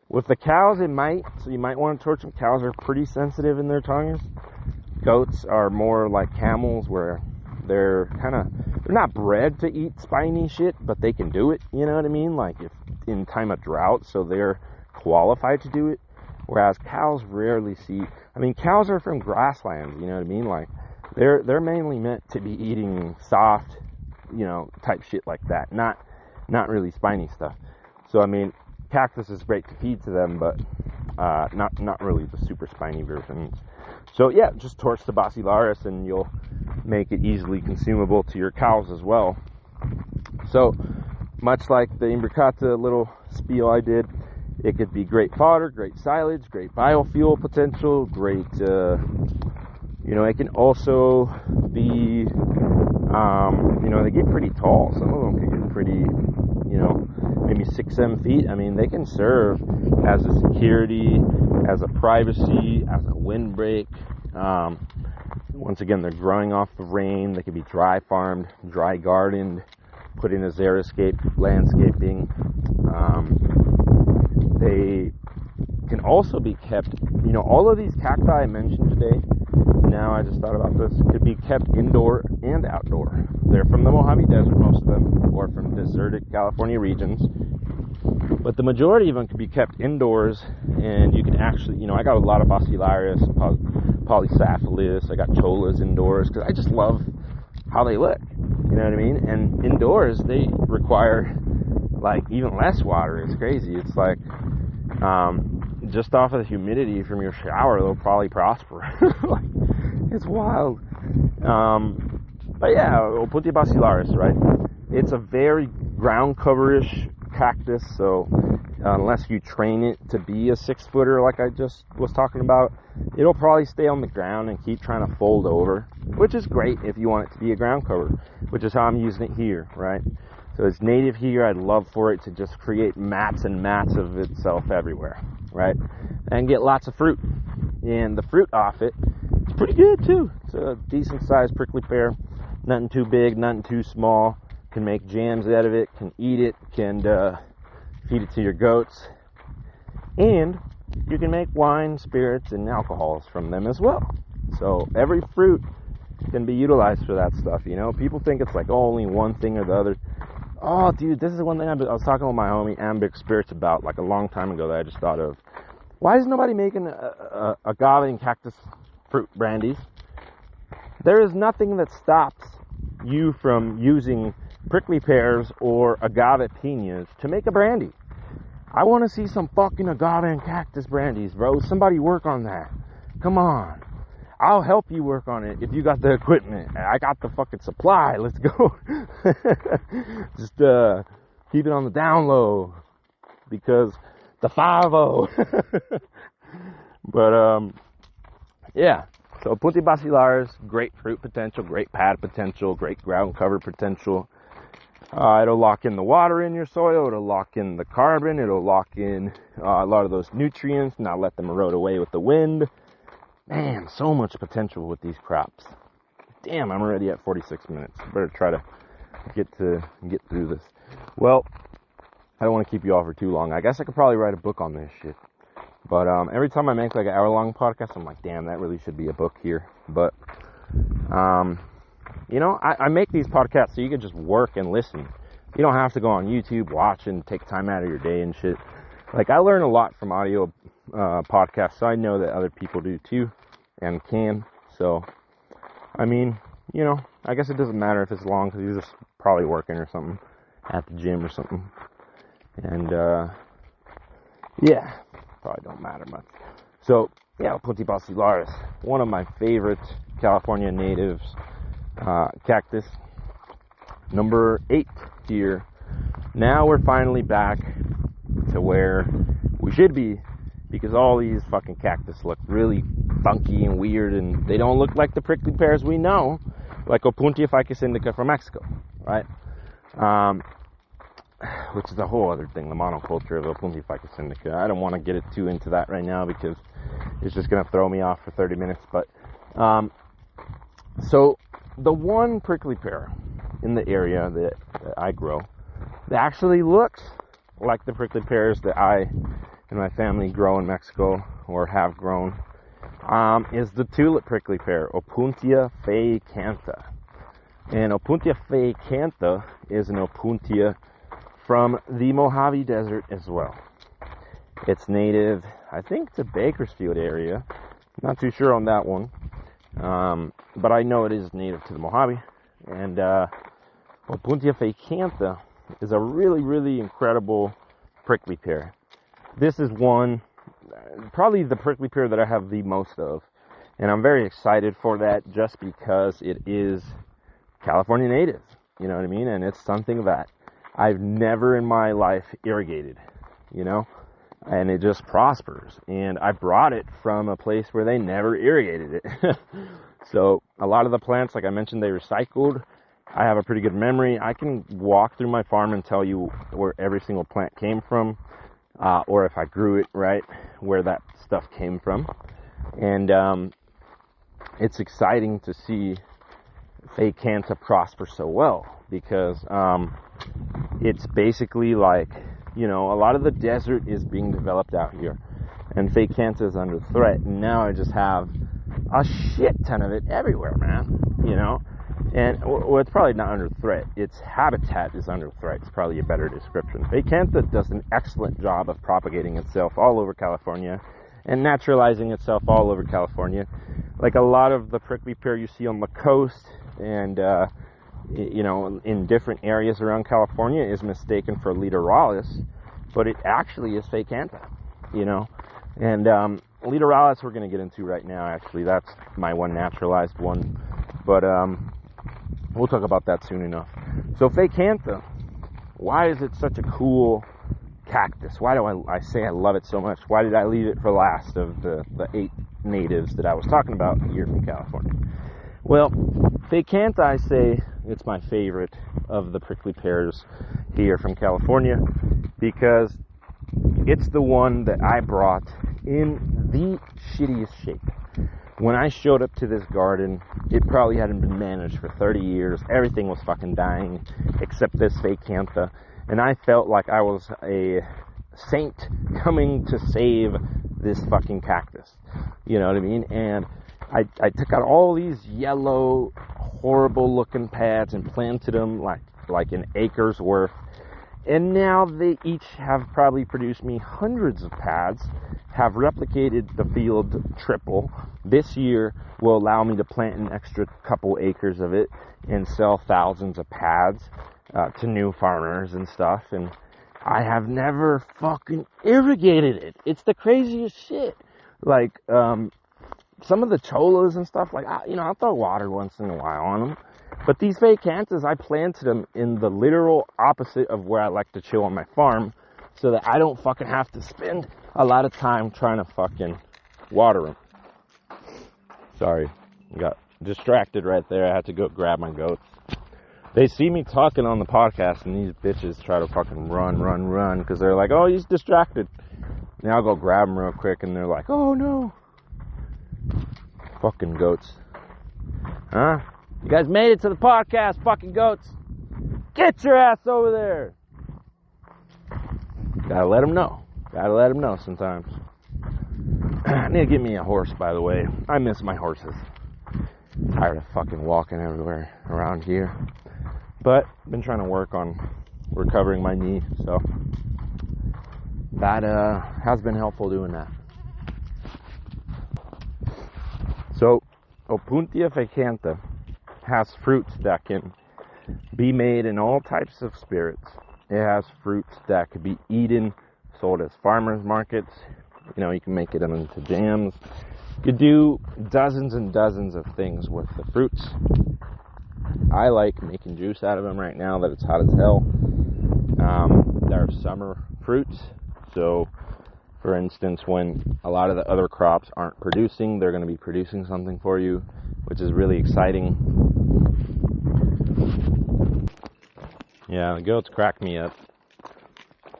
S1: With the cows, it might, so you might want to torch them. Cows are pretty sensitive in their tongues. Goats are more like camels, where they're not bred to eat spiny shit, but they can do it, you know what I mean? Like, if in time of drought, so they're qualified to do it. Whereas cows rarely see, cows are from grasslands, you know what I mean? Like, they're mainly meant to be eating soft, type shit like that, not really spiny stuff. So, cactus is great to feed to them, but not really the super spiny versions. So yeah, just torch the Basilaris and you'll make it easily consumable to your cows as well. So, much like the Imbricata little spiel I did, it could be great fodder, great silage, great biofuel potential, great, it can also be, they get pretty tall. Some of them can get pretty, maybe 6-7 feet. They can serve as a security, as a privacy, as a windbreak. Once again, they're growing off the rain. They can be dry farmed, dry gardened, put in a xeriscape landscaping. They can also be kept, all of these cacti I mentioned today, now I just thought about this, could be kept indoor and outdoor. They're from the Mojave Desert, most of them, or from desertic California regions. But the majority of them can be kept indoors, and you can actually, I got a lot of Basilaris, Polycephalus, I got Chollas indoors, because I just love how they look, you know what I mean? And indoors, they require, even less water. It's crazy. It's like, just off of the humidity from your shower, they'll probably prosper. It's wild. But yeah, Opuntia Basilaris, right? It's a very ground coverish cactus, so unless you train it to be a 6-footer like I just was talking about, it'll probably stay on the ground and keep trying to fold over, which is great if you want it to be a ground cover, which is how I'm using it here, right? So it's native here. I'd love for it to just create mats and mats of itself everywhere, right? And get lots of fruit. And the fruit off it is pretty good too. It's a decent sized prickly pear, nothing too big, nothing too small. Can make jams out of it, can eat it, can feed it to your goats, and you can make wine, spirits, and alcohols from them as well. So every fruit can be utilized for that stuff, you know. People think it's like only one thing or the other. Oh, dude, this is one thing I was talking with my homie Ambic Spirits about like a long time ago that I just thought of. Why is nobody making agave and cactus fruit brandies? There is nothing that stops you from using prickly pears or agave pinas to make a brandy. I want to see some fucking agave and cactus brandies, bro. Somebody work on that. Come on. I'll help you work on it if you got the equipment. I got the fucking supply. Let's go. Just keep it on the down low because the 5-0. But yeah. So Opuntia Basilaris, great fruit potential, great pad potential, great ground cover potential. It'll lock in the water in your soil, it'll lock in the carbon, it'll lock in a lot of those nutrients, not let them erode away with the wind. Man, so much potential with these crops. Damn, I'm already at 46 minutes. Better try to get through this. Well, I don't want to keep you all for too long. I guess I could probably write a book on this shit. But every time I make like an hour-long podcast, I'm like, damn, that really should be a book here. But you know, I make these podcasts so you can just work and listen. You don't have to go on YouTube, watch, and take time out of your day and shit. Like, I learn a lot from audio podcasts, so I know that other people do too, and can. So, I mean, you know, I guess it doesn't matter if it's long, because you're just probably working or something, at the gym or something. And, yeah, probably don't matter much. So, yeah, Opuntia Basilaris, one of my favorite California natives. Cactus number 8 here. Now we're finally back to where we should be, because all these fucking cactus look really funky and weird, and they don't look like the prickly pears we know, like Opuntia Ficus indica from Mexico, right? Which is a whole other thing, the monoculture of Opuntia Ficus indica. I don't want to get too into that right now because it's just going to throw me off for 30 minutes, but so the one prickly pear in the area that I grow that actually looks like the prickly pears that I and my family grow in Mexico or have grown is the tulip prickly pear, Opuntia ficanta. And Opuntia ficanta is an Opuntia from the Mojave Desert as well. It's native, I think, to Bakersfield area. Not too sure on that one. But I know it is native to the Mojave. And Opuntia ficanta is a really, really incredible prickly pear. This is one, probably the prickly pear that I have the most of. And I'm very excited for that just because it is California native. You know what I mean? And it's something that I've never in my life irrigated, you know? And it just prospers. And I brought it from a place where they never irrigated it. So a lot of the plants, like I mentioned, they recycled. I have a pretty good memory. I can walk through my farm and tell you where every single plant came from, or if I grew it, right, where that stuff came from. And it's exciting to see ficanta prosper so well, because it's basically like, you know, a lot of the desert is being developed out here, and ficanta is under threat. And now I just have a shit ton of it everywhere, man, you know. And well, it's probably not under threat, its habitat is under threat. It's probably a better description. Ficanta does an excellent job of propagating itself all over California and naturalizing itself all over California. Like a lot of the prickly pear you see on the coast and you know, in different areas around California is mistaken for Littoralis, but it actually is ficanta, you know. And Littoralis we're going to get into right now. Actually, that's my one naturalized one, but we'll talk about that soon enough. So ficanta, why is it such a cool cactus. Why do I say I love it so much? Why did I leave it for last of the 8 natives that I was talking about here from California? Well, Ficanta, I say it's my favorite of the prickly pears here from California because it's the one that I brought in the shittiest shape. When I showed up to this garden, it probably hadn't been managed for 30 years. Everything was fucking dying except this Ficanta. And I felt like I was a saint coming to save this fucking cactus. You know what I mean? And I took out all these yellow, horrible looking pads and planted them like an acre's worth. And now they each have probably produced me hundreds of pads, have replicated the field triple. This year will allow me to plant an extra couple acres of it and sell thousands of pads to new farmers and stuff. And I have never fucking irrigated it. It's the craziest shit. Like, some of the Chollas and stuff, like, I'll throw water once in a while on them. But these Ficantas, I planted them in the literal opposite of where I like to chill on my farm so that I don't fucking have to spend a lot of time trying to fucking water them. Sorry, I got distracted right there. I had to go grab my goats. They see me talking on the podcast and these bitches try to fucking run because they're like, oh, he's distracted. Now I'll go grab them real quick and they're like, oh no. Fucking goats. Huh? You guys made it to the podcast, fucking goats. Get your ass over there. Gotta let them know. Gotta let them know sometimes. I need to get me a horse, by the way. I miss my horses. Tired of fucking walking everywhere around here. But been trying to work on recovering my knee, so that has been helpful doing that. So, Opuntia Ficanta has fruits that can be made in all types of spirits. It has fruits that could be eaten, sold as farmers markets. You can make it into jams. You could do dozens and dozens of things with the fruits. I like making juice out of them right now that it's hot as hell. They're summer fruits, so for instance, when a lot of the other crops aren't producing, they're going to be producing something for you, which is really exciting. Yeah, the goats crack me up.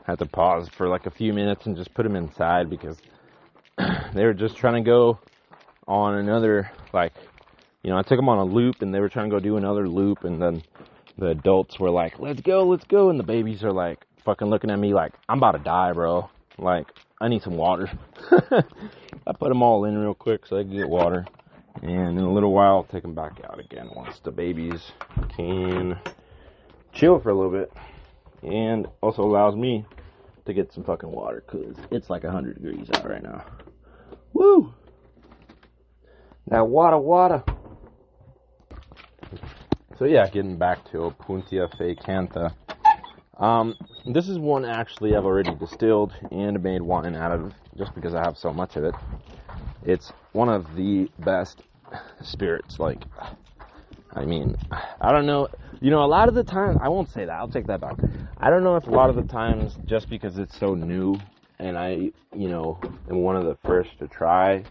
S1: I had to pause for like a few minutes and just put them inside because they were just trying to go on another, I took them on a loop and they were trying to go do another loop, and then the adults were like, let's go, and the babies are like fucking looking at me like, I'm about to die, bro. Like, I need some water. I put them all in real quick so I can get water. And in a little while, I'll take them back out again once the babies can chill for a little bit. And also allows me to get some fucking water because it's like 100 degrees out right now. Woo! Now, water. So yeah, getting back to Opuntia Ficanta. This is one actually I've already distilled and made wine out of just because I have so much of it. It's one of the best spirits. I don't know. A lot of the time, I won't say that. I'll take that back. I don't know if a lot of the times, just because it's so new and I, am one of the first to try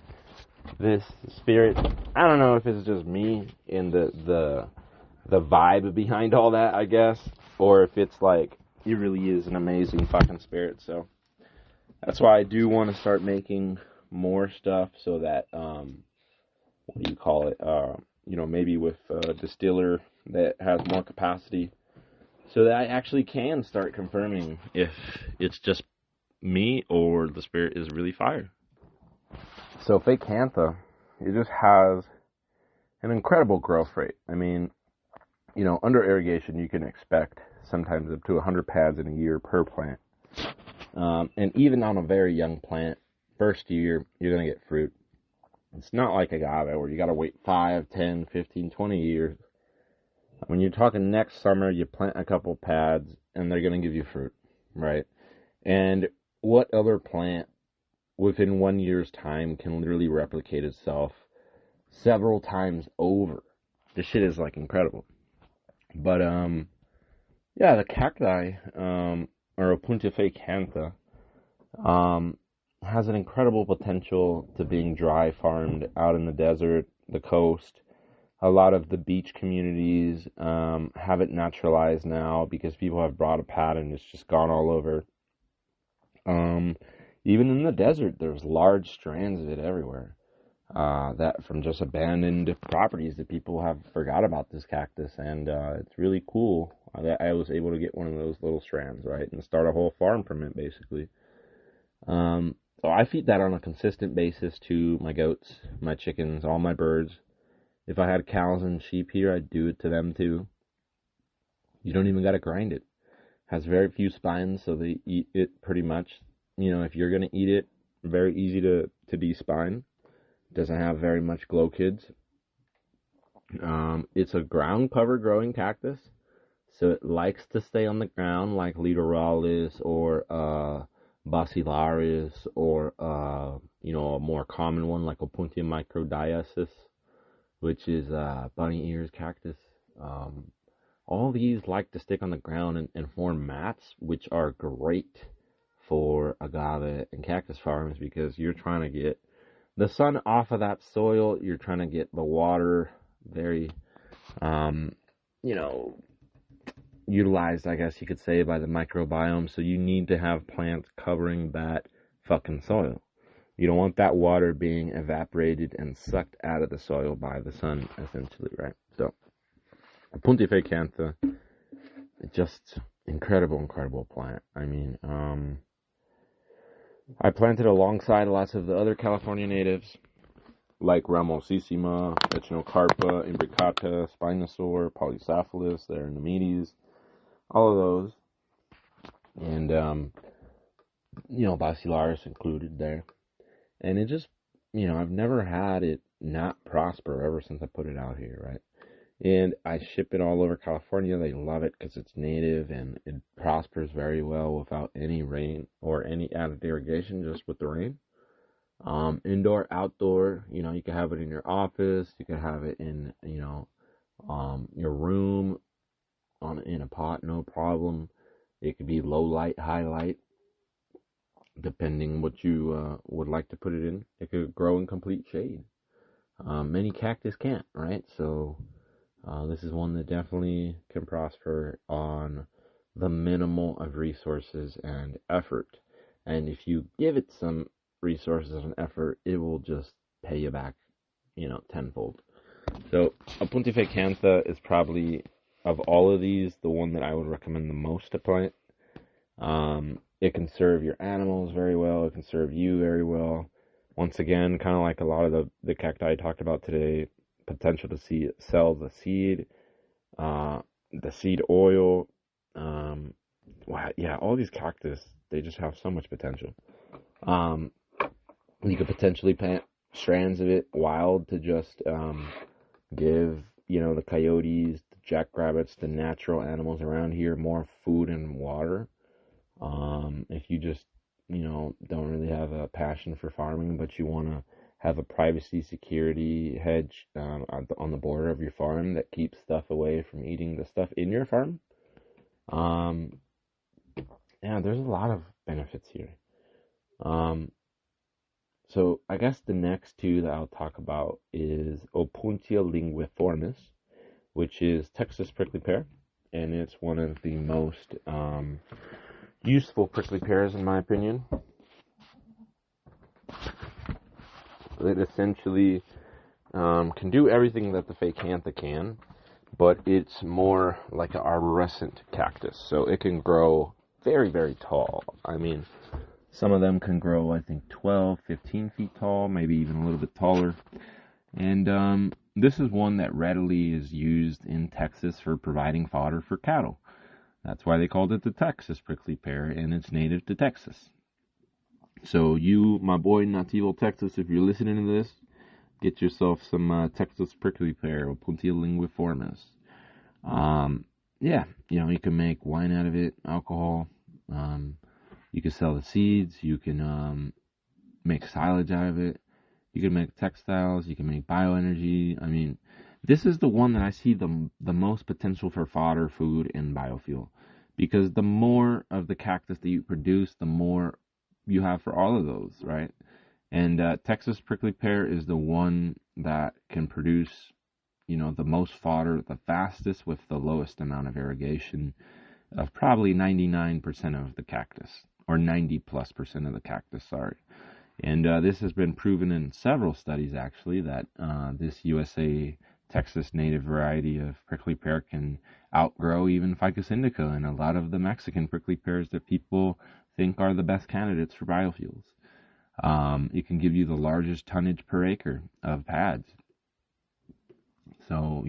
S1: this spirit, I don't know if it's just me and the vibe behind all that, I guess, or if it's it really is an amazing fucking spirit. So that's why I do want to start making more stuff so that, maybe with a distiller that has more capacity, so that I actually can start confirming if it's just me or the spirit is really fire. So Ficanta, it just has an incredible growth rate. Under irrigation, you can expect sometimes up to 100 pads in a year per plant. And even on a very young plant, first year, you're going to get fruit. It's not like agave where you got to wait 5, 10, 15, 20 years. When you're talking next summer, you plant a couple pads and they're going to give you fruit, right? And what other plant within 1 year's time can literally replicate itself several times over? This shit is incredible. But, the cacti, or Opuntia Basilaris, has an incredible potential to being dry farmed out in the desert, the coast. A lot of the beach communities have it naturalized now because people have brought a pattern. It's just gone all over. Even in the desert, there's large strands of it everywhere. That from just abandoned properties that people have forgot about this cactus, and it's really cool that I was able to get one of those little strands, right, and start a whole farm from it, basically. So I feed that on a consistent basis to my goats, my chickens, all my birds. If I had cows and sheep here, I'd do it to them too. You don't even got to grind it. Has very few spines, so they eat it pretty much. You know, if you're going to eat it, very easy to despine. Doesn't have very much glow kids. It's a ground cover growing cactus, so it likes to stay on the ground like Naturalized or Basilaris, or you know, a more common one like Opuntia microdiasis, which is bunny ears cactus. All these like to stick on the ground and form mats, which are great for agave and cactus farms because you're trying to get the sun off of that soil. You're trying to get the water very, you know, utilized, I guess you could say, by the microbiome. So you need to have plants covering that fucking soil. You don't want that water being evaporated and sucked out of the soil by the sun, essentially, right? So, Opuntia Basilaris, just incredible plant. I mean, I planted alongside lots of the other California natives, like Ramosissima, Echinocarpa, Imbricata, Spinosior, Polycephalus, Xeranthemoides, all of those. And, you know, Basilaris included there. And it just, you know, I've never had it not prosper ever since I put it out here, right? And I ship it all over California. They love it because it's native and it prospers very well without any rain or any added irrigation, just with the rain. Indoor, outdoor, you know, you can have it in your office. You can have it in, you know, your room, in a pot, no problem. It could be low light, high light, depending what you would like to put it in. It could grow in complete shade. Many cactus can't, right? So this is one that definitely can prosper on the minimal of resources and effort. And if you give it some resources and effort, it will just pay you back, you know, tenfold. So Opuntia Basilaris is probably, of all of these, the one that I would recommend the most to plant. It can serve your animals very well. It can serve you very well. Once again, kind of like a lot of the cacti I talked about today, potential to sell the seed oil. Wow, yeah, all these cactus, they just have so much potential. You could potentially plant strands of it wild to just give, you know, the coyotes, the jackrabbits, the natural animals around here more food and water. If you just, you know, don't really have a passion for farming, but you want to have a privacy security hedge on the border of your farm that keeps stuff away from eating the stuff in your farm. Yeah, there's a lot of benefits here. So I guess the next two that I'll talk about is Opuntia linguiformis, which is Texas prickly pear, and it's one of the most useful prickly pears in my opinion. It essentially can do everything that the Facantha can, but it's more like an arborescent cactus, so it can grow very tall. I mean, some of them can grow, I think, 12, 15 feet tall, maybe even a little bit taller. And this is one that readily is used in Texas for providing fodder for cattle. That's why they called it the Texas prickly pear, and it's native to Texas. So you, my boy, Native Texas, if you're listening to this, get yourself some Texas prickly pear, Opuntia linguiformis. Yeah, you know, you can make wine out of it, alcohol. You can sell the seeds. You can make silage out of it. You can make textiles. You can make bioenergy. I mean, this is the one that I see the most potential for fodder, food, and biofuel. because the more of the cactus that you produce, the more you have for all of those, right? And Texas prickly pear is the one that can produce, the most fodder the fastest with the lowest amount of irrigation of probably 99% of the cactus, or 90+% of the cactus, sorry. And this has been proven in several studies, actually, that this USA Texas native variety of prickly pear can outgrow even Ficus indica and a lot of the Mexican prickly pears that people think are the best candidates for biofuels. It can give you the largest tonnage per acre of pads. So,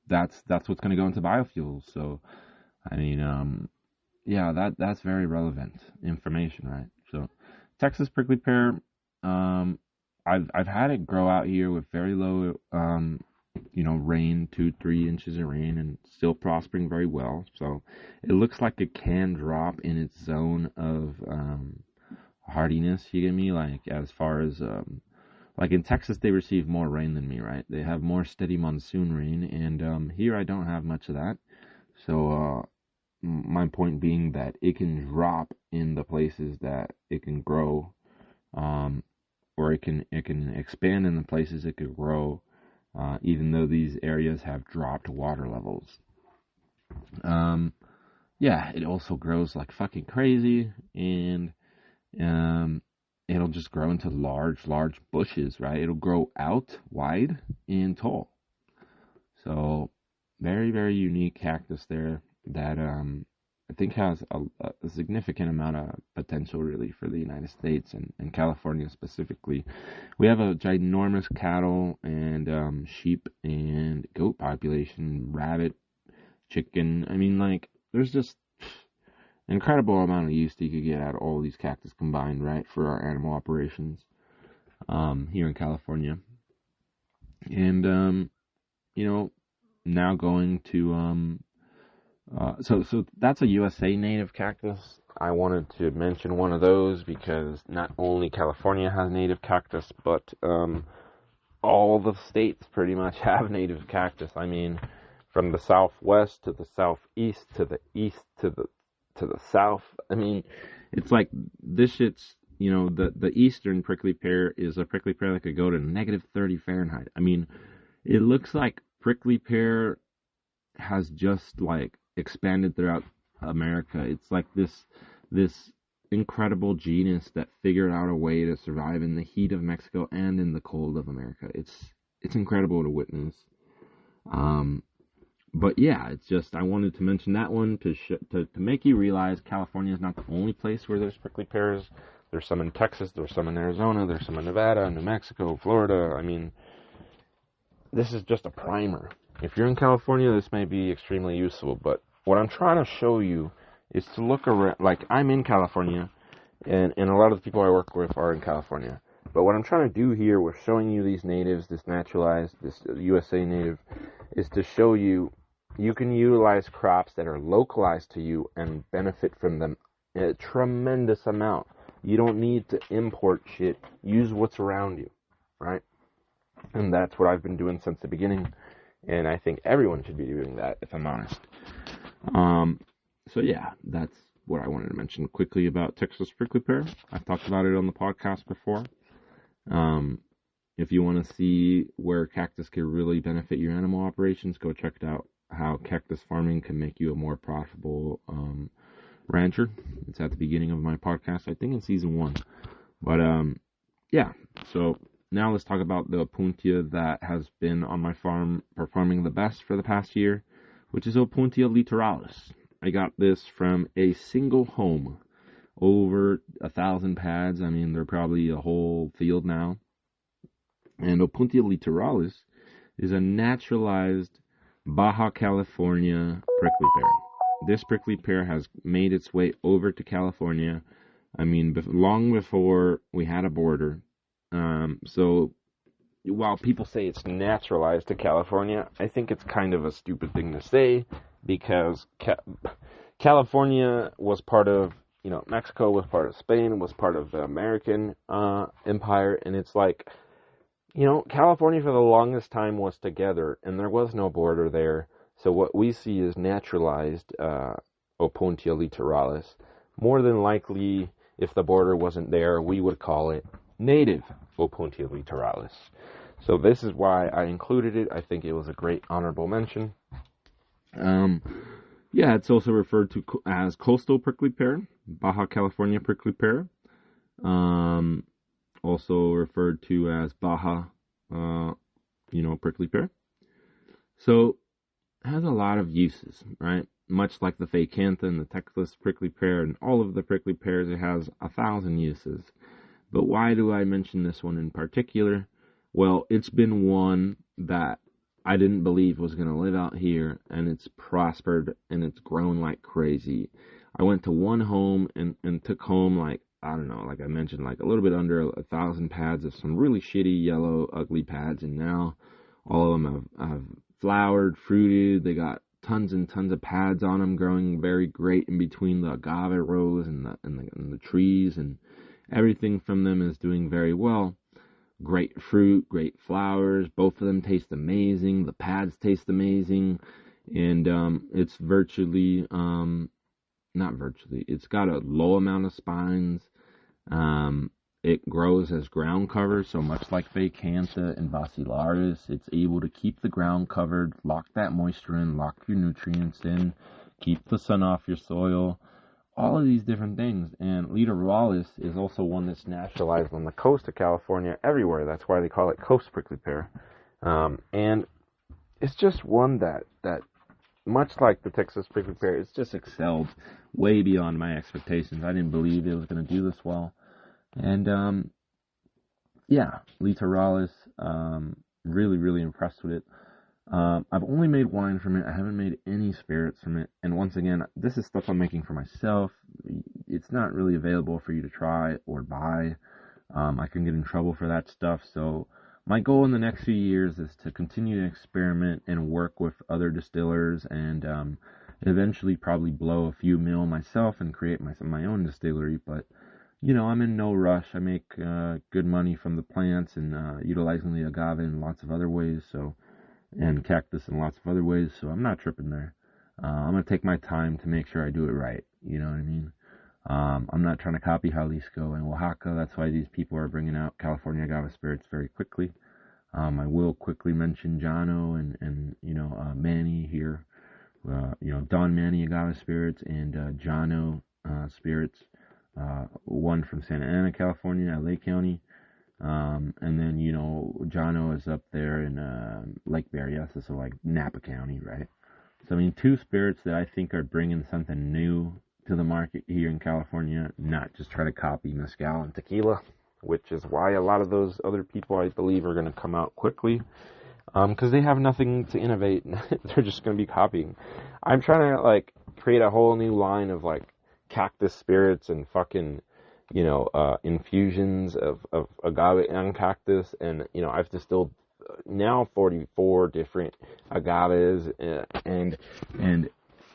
S1: that's what's going to go into biofuels. So, I mean, yeah, that's very relevant information, right? So, Texas prickly pear, I've had it grow out here with very low, rain, 2-3 inches of rain, and still prospering very well. So, it looks like it can drop in its zone of hardiness, you get me? Like, as far as, like in Texas, they receive more rain than me, right? They have more steady monsoon rain, and here I don't have much of that. So, my point being that it can drop in the places that it can grow, or it can expand in the places it could grow, even though these areas have dropped water levels. Yeah, it also grows like fucking crazy, and it'll just grow into large bushes, right? It'll grow out wide and tall. So very, very unique cactus there that I think has a significant amount of potential really for the United States and California specifically. We have a ginormous cattle and sheep and goat population, rabbit, chicken. I mean, like, there's just incredible amount of use that you could get out of all of these cactus combined, right, for our animal operations here in California. And now going to so that's a USA native cactus. I wanted to mention one of those because not only California has native cactus, but all the states pretty much have native cactus. I mean, from the southwest to the southeast to the east to the south. I mean, it's like this shit's, the eastern prickly pear is a prickly pear that could go to -30 Fahrenheit. I mean, it looks like prickly pear has just like expanded throughout America. It's like this incredible genus that figured out a way to survive in the heat of Mexico and in the cold of America. It's incredible to witness. But yeah, it's just, I wanted to mention that one to make you realize California is not the only place where there's prickly pears. There's some in Texas, there's some in Arizona, there's some in Nevada, New Mexico, Florida. I mean, this is just a primer. If you're in California, this may be extremely useful, but what I'm trying to show you is to look around. Like, I'm in California, and a lot of the people I work with are in California. But what I'm trying to do here with showing you these natives, this naturalized, this USA native, is to show you can utilize crops that are localized to you and benefit from them a tremendous amount. You don't need to import shit. Use what's around you, right? And that's what I've been doing since the beginning. And I think everyone should be doing that, if I'm honest. So yeah, that's what I wanted to mention quickly about Texas prickly pear. I've talked about it on the podcast before. If you want to see where cactus can really benefit your animal operations, go check it out. How cactus farming can make you a more profitable rancher. It's at the beginning of my podcast, I think in season 1. But yeah, so now let's talk about the Opuntia that has been on my farm performing the best for the past year, which is Opuntia littoralis. I got this from a single home, over 1,000 pads. I mean, they're probably a whole field now. And Opuntia littoralis is a naturalized Baja California prickly pear. This prickly pear has made its way over to California, I mean, long before we had a border. So while people say it's naturalized to California, I think it's kind of a stupid thing to say, because California was part of, Mexico was part of Spain, was part of the American empire, and it's like, California for the longest time was together, and there was no border there. So what we see is naturalized Opuntia littoralis. More than likely, if the border wasn't there, we would call it native Opuntia littoralis. So this is why I included it. I think it was a great honorable mention. Yeah, it's also referred to as coastal prickly pear, Baja California prickly pear. Also referred to as Baja, prickly pear. So it has a lot of uses, right? Much like the Ficantha and the Texas prickly pear and all of the prickly pears, it has 1,000 uses. But why do I mention this one in particular? Well, it's been one that I didn't believe was going to live out here, and it's prospered and it's grown like crazy. I went to one home and took home, like, I don't know, like I mentioned, like a little bit under 1,000 pads of some really shitty, yellow, ugly pads, and now all of them have flowered, fruited. They got tons and tons of pads on them, growing very great in between the agave rows and the trees, and everything from them is doing very well. Great fruit, great flowers. Both of them taste amazing. The pads taste amazing, and it's virtually, not virtually. It's got a low amount of spines. It grows as ground cover, so much like Ficantha and Basilaris, it's able to keep the ground covered, lock that moisture in, lock your nutrients in, keep the sun off your soil, all of these different things. And littoralis is also one that's naturalized on the coast of California everywhere. That's why they call it coast prickly pear. And it's just one that much like the Texas prickly pear, it's just excelled way beyond my expectations. I didn't believe it was going to do this well. And, yeah, littoralis, really, really impressed with it. I've only made wine from it. I haven't made any spirits from it. And once again, this is stuff I'm making for myself. It's not really available for you to try or buy. I can get in trouble for that stuff. So my goal in the next few years is to continue to experiment and work with other distillers, and eventually probably blow a few mil myself and create my own distillery. But I'm in no rush. I make good money from the plants and utilizing the agave in lots of other ways, and cactus in lots of other ways, so I'm not tripping there. I'm going to take my time to make sure I do it right, you know what I mean? I'm not trying to copy Jalisco and Oaxaca. That's why these people are bringing out California agave spirits very quickly. I will quickly mention Jono and Manny here. Don Manny agave spirits and Jono spirits. One from Santa Ana, California, LA County. And then, Jono is up there in Lake Berryessa, so like Napa County, right? So, I mean, two spirits that I think are bringing something new to the market here in California, not just try to copy mezcal and tequila, which is why a lot of those other people, I believe, are going to come out quickly, because they have nothing to innovate. They're just going to be copying. I'm trying to, like, create a whole new line of, like, cactus spirits and fucking, infusions of agave and cactus, and, I've distilled now 44 different agaves, and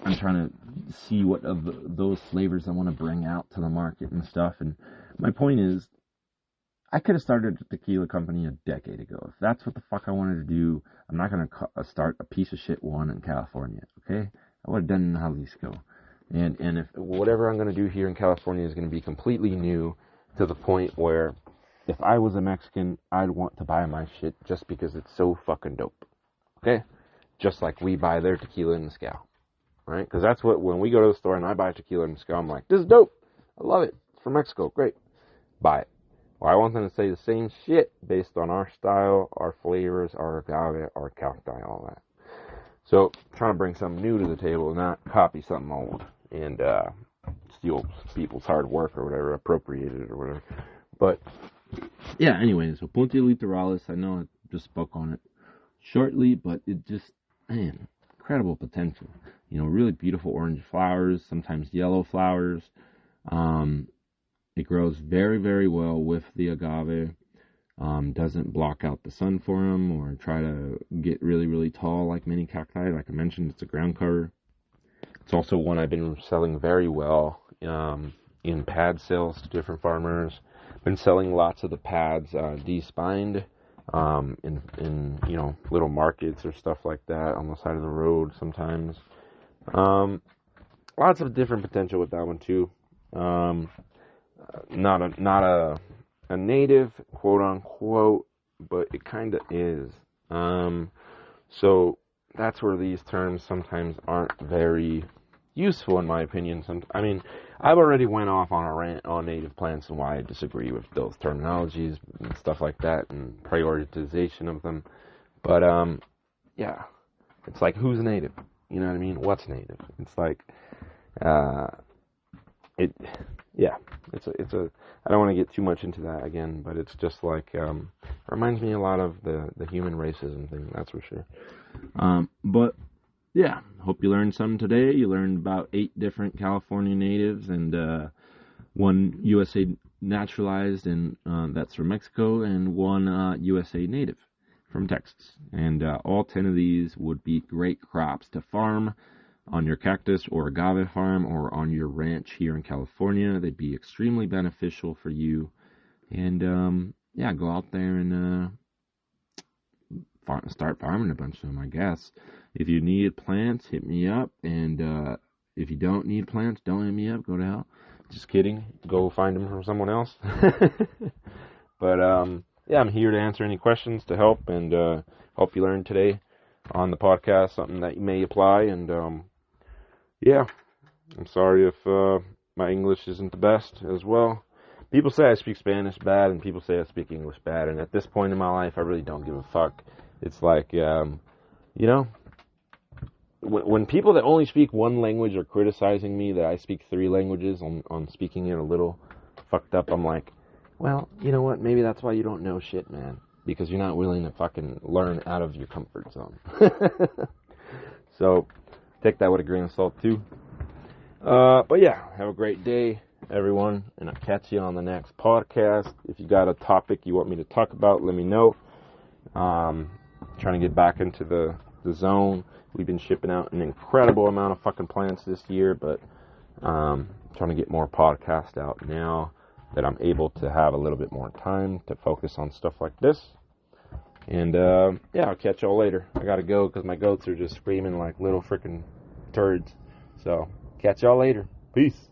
S1: I'm trying to see what of those flavors I want to bring out to the market and stuff. And my point is, I could have started a tequila company a decade ago. If that's what the fuck I wanted to do, I'm not going to start a piece of shit one in California, okay? I would have done it in Jalisco. And if whatever I'm going to do here in California is going to be completely new, to the point where if I was a Mexican, I'd want to buy my shit just because it's so fucking dope. Okay? Just like we buy their tequila and mezcal. Right? Because that's what, when we go to the store and I buy tequila and mezcal, I'm like, this is dope. I love it. It's from Mexico. Great. Buy it. Well, I want them to say the same shit based on our style, our flavors, our agave, our cacti, all that. So, trying to bring something new to the table, not copy something old and steal people's hard work or whatever, appropriate it or whatever. But, yeah, anyways, Opuntia littoralis, I know I just spoke on it shortly, but it just, man, incredible potential. Really beautiful orange flowers, sometimes yellow flowers. It grows very, very well with the agave. Doesn't block out the sun for them or try to get really, really tall like many cacti. Like I mentioned, it's a ground cover. It's also one I've been selling very well in pad sales to different farmers. Been selling lots of the pads de-spined in little markets or stuff like that on the side of the road sometimes. lots of different potential with that one too. Not a native, quote unquote, but it kind of is. So that's where these terms sometimes aren't very useful, in my opinion. I mean, I've already went off on a rant on native plants and why I disagree with those terminologies and stuff like that, and prioritization of them. But yeah, it's like, who's native? You know what I mean? What's native? It's like, it's a. I don't want to get too much into that again, but it's just like, reminds me a lot of the human racism thing. That's for sure. But yeah, hope you learned something today. You learned about 8 different California natives and 1 USA naturalized, and that's from Mexico, and 1 USA native from Texas. And all 10 of these would be great crops to farm on your cactus or agave farm or on your ranch here in California. They'd be extremely beneficial for you. And yeah, go out there and start farming a bunch of them, I guess. If you need plants, hit me up. And if you don't need plants, don't hit me up. Go to hell. Just kidding. Go find them from someone else. But yeah, I'm here to answer any questions, to help, and hope you learned today on the podcast something that you may apply. And yeah, I'm sorry if my English isn't the best as well. People say I speak Spanish bad, and people say I speak English bad, and at this point in my life, I really don't give a fuck. It's like, you know, when people that only speak one language are criticizing me that I speak 3 languages on speaking it a little fucked up, I'm like, well, you know what, maybe that's why you don't know shit, man, because you're not willing to fucking learn out of your comfort zone. So, take that with a grain of salt, too. But yeah, have a great day, everyone, and I'll catch you on the next podcast. If you got a topic you want me to talk about, let me know. Trying to get back into the zone. We've been shipping out an incredible amount of fucking plants this year, but trying to get more podcasts out now that I'm able to have a little bit more time to focus on stuff like this. And yeah, I'll catch y'all later. I gotta go because my goats are just screaming like little freaking turds. So, catch y'all later. Peace.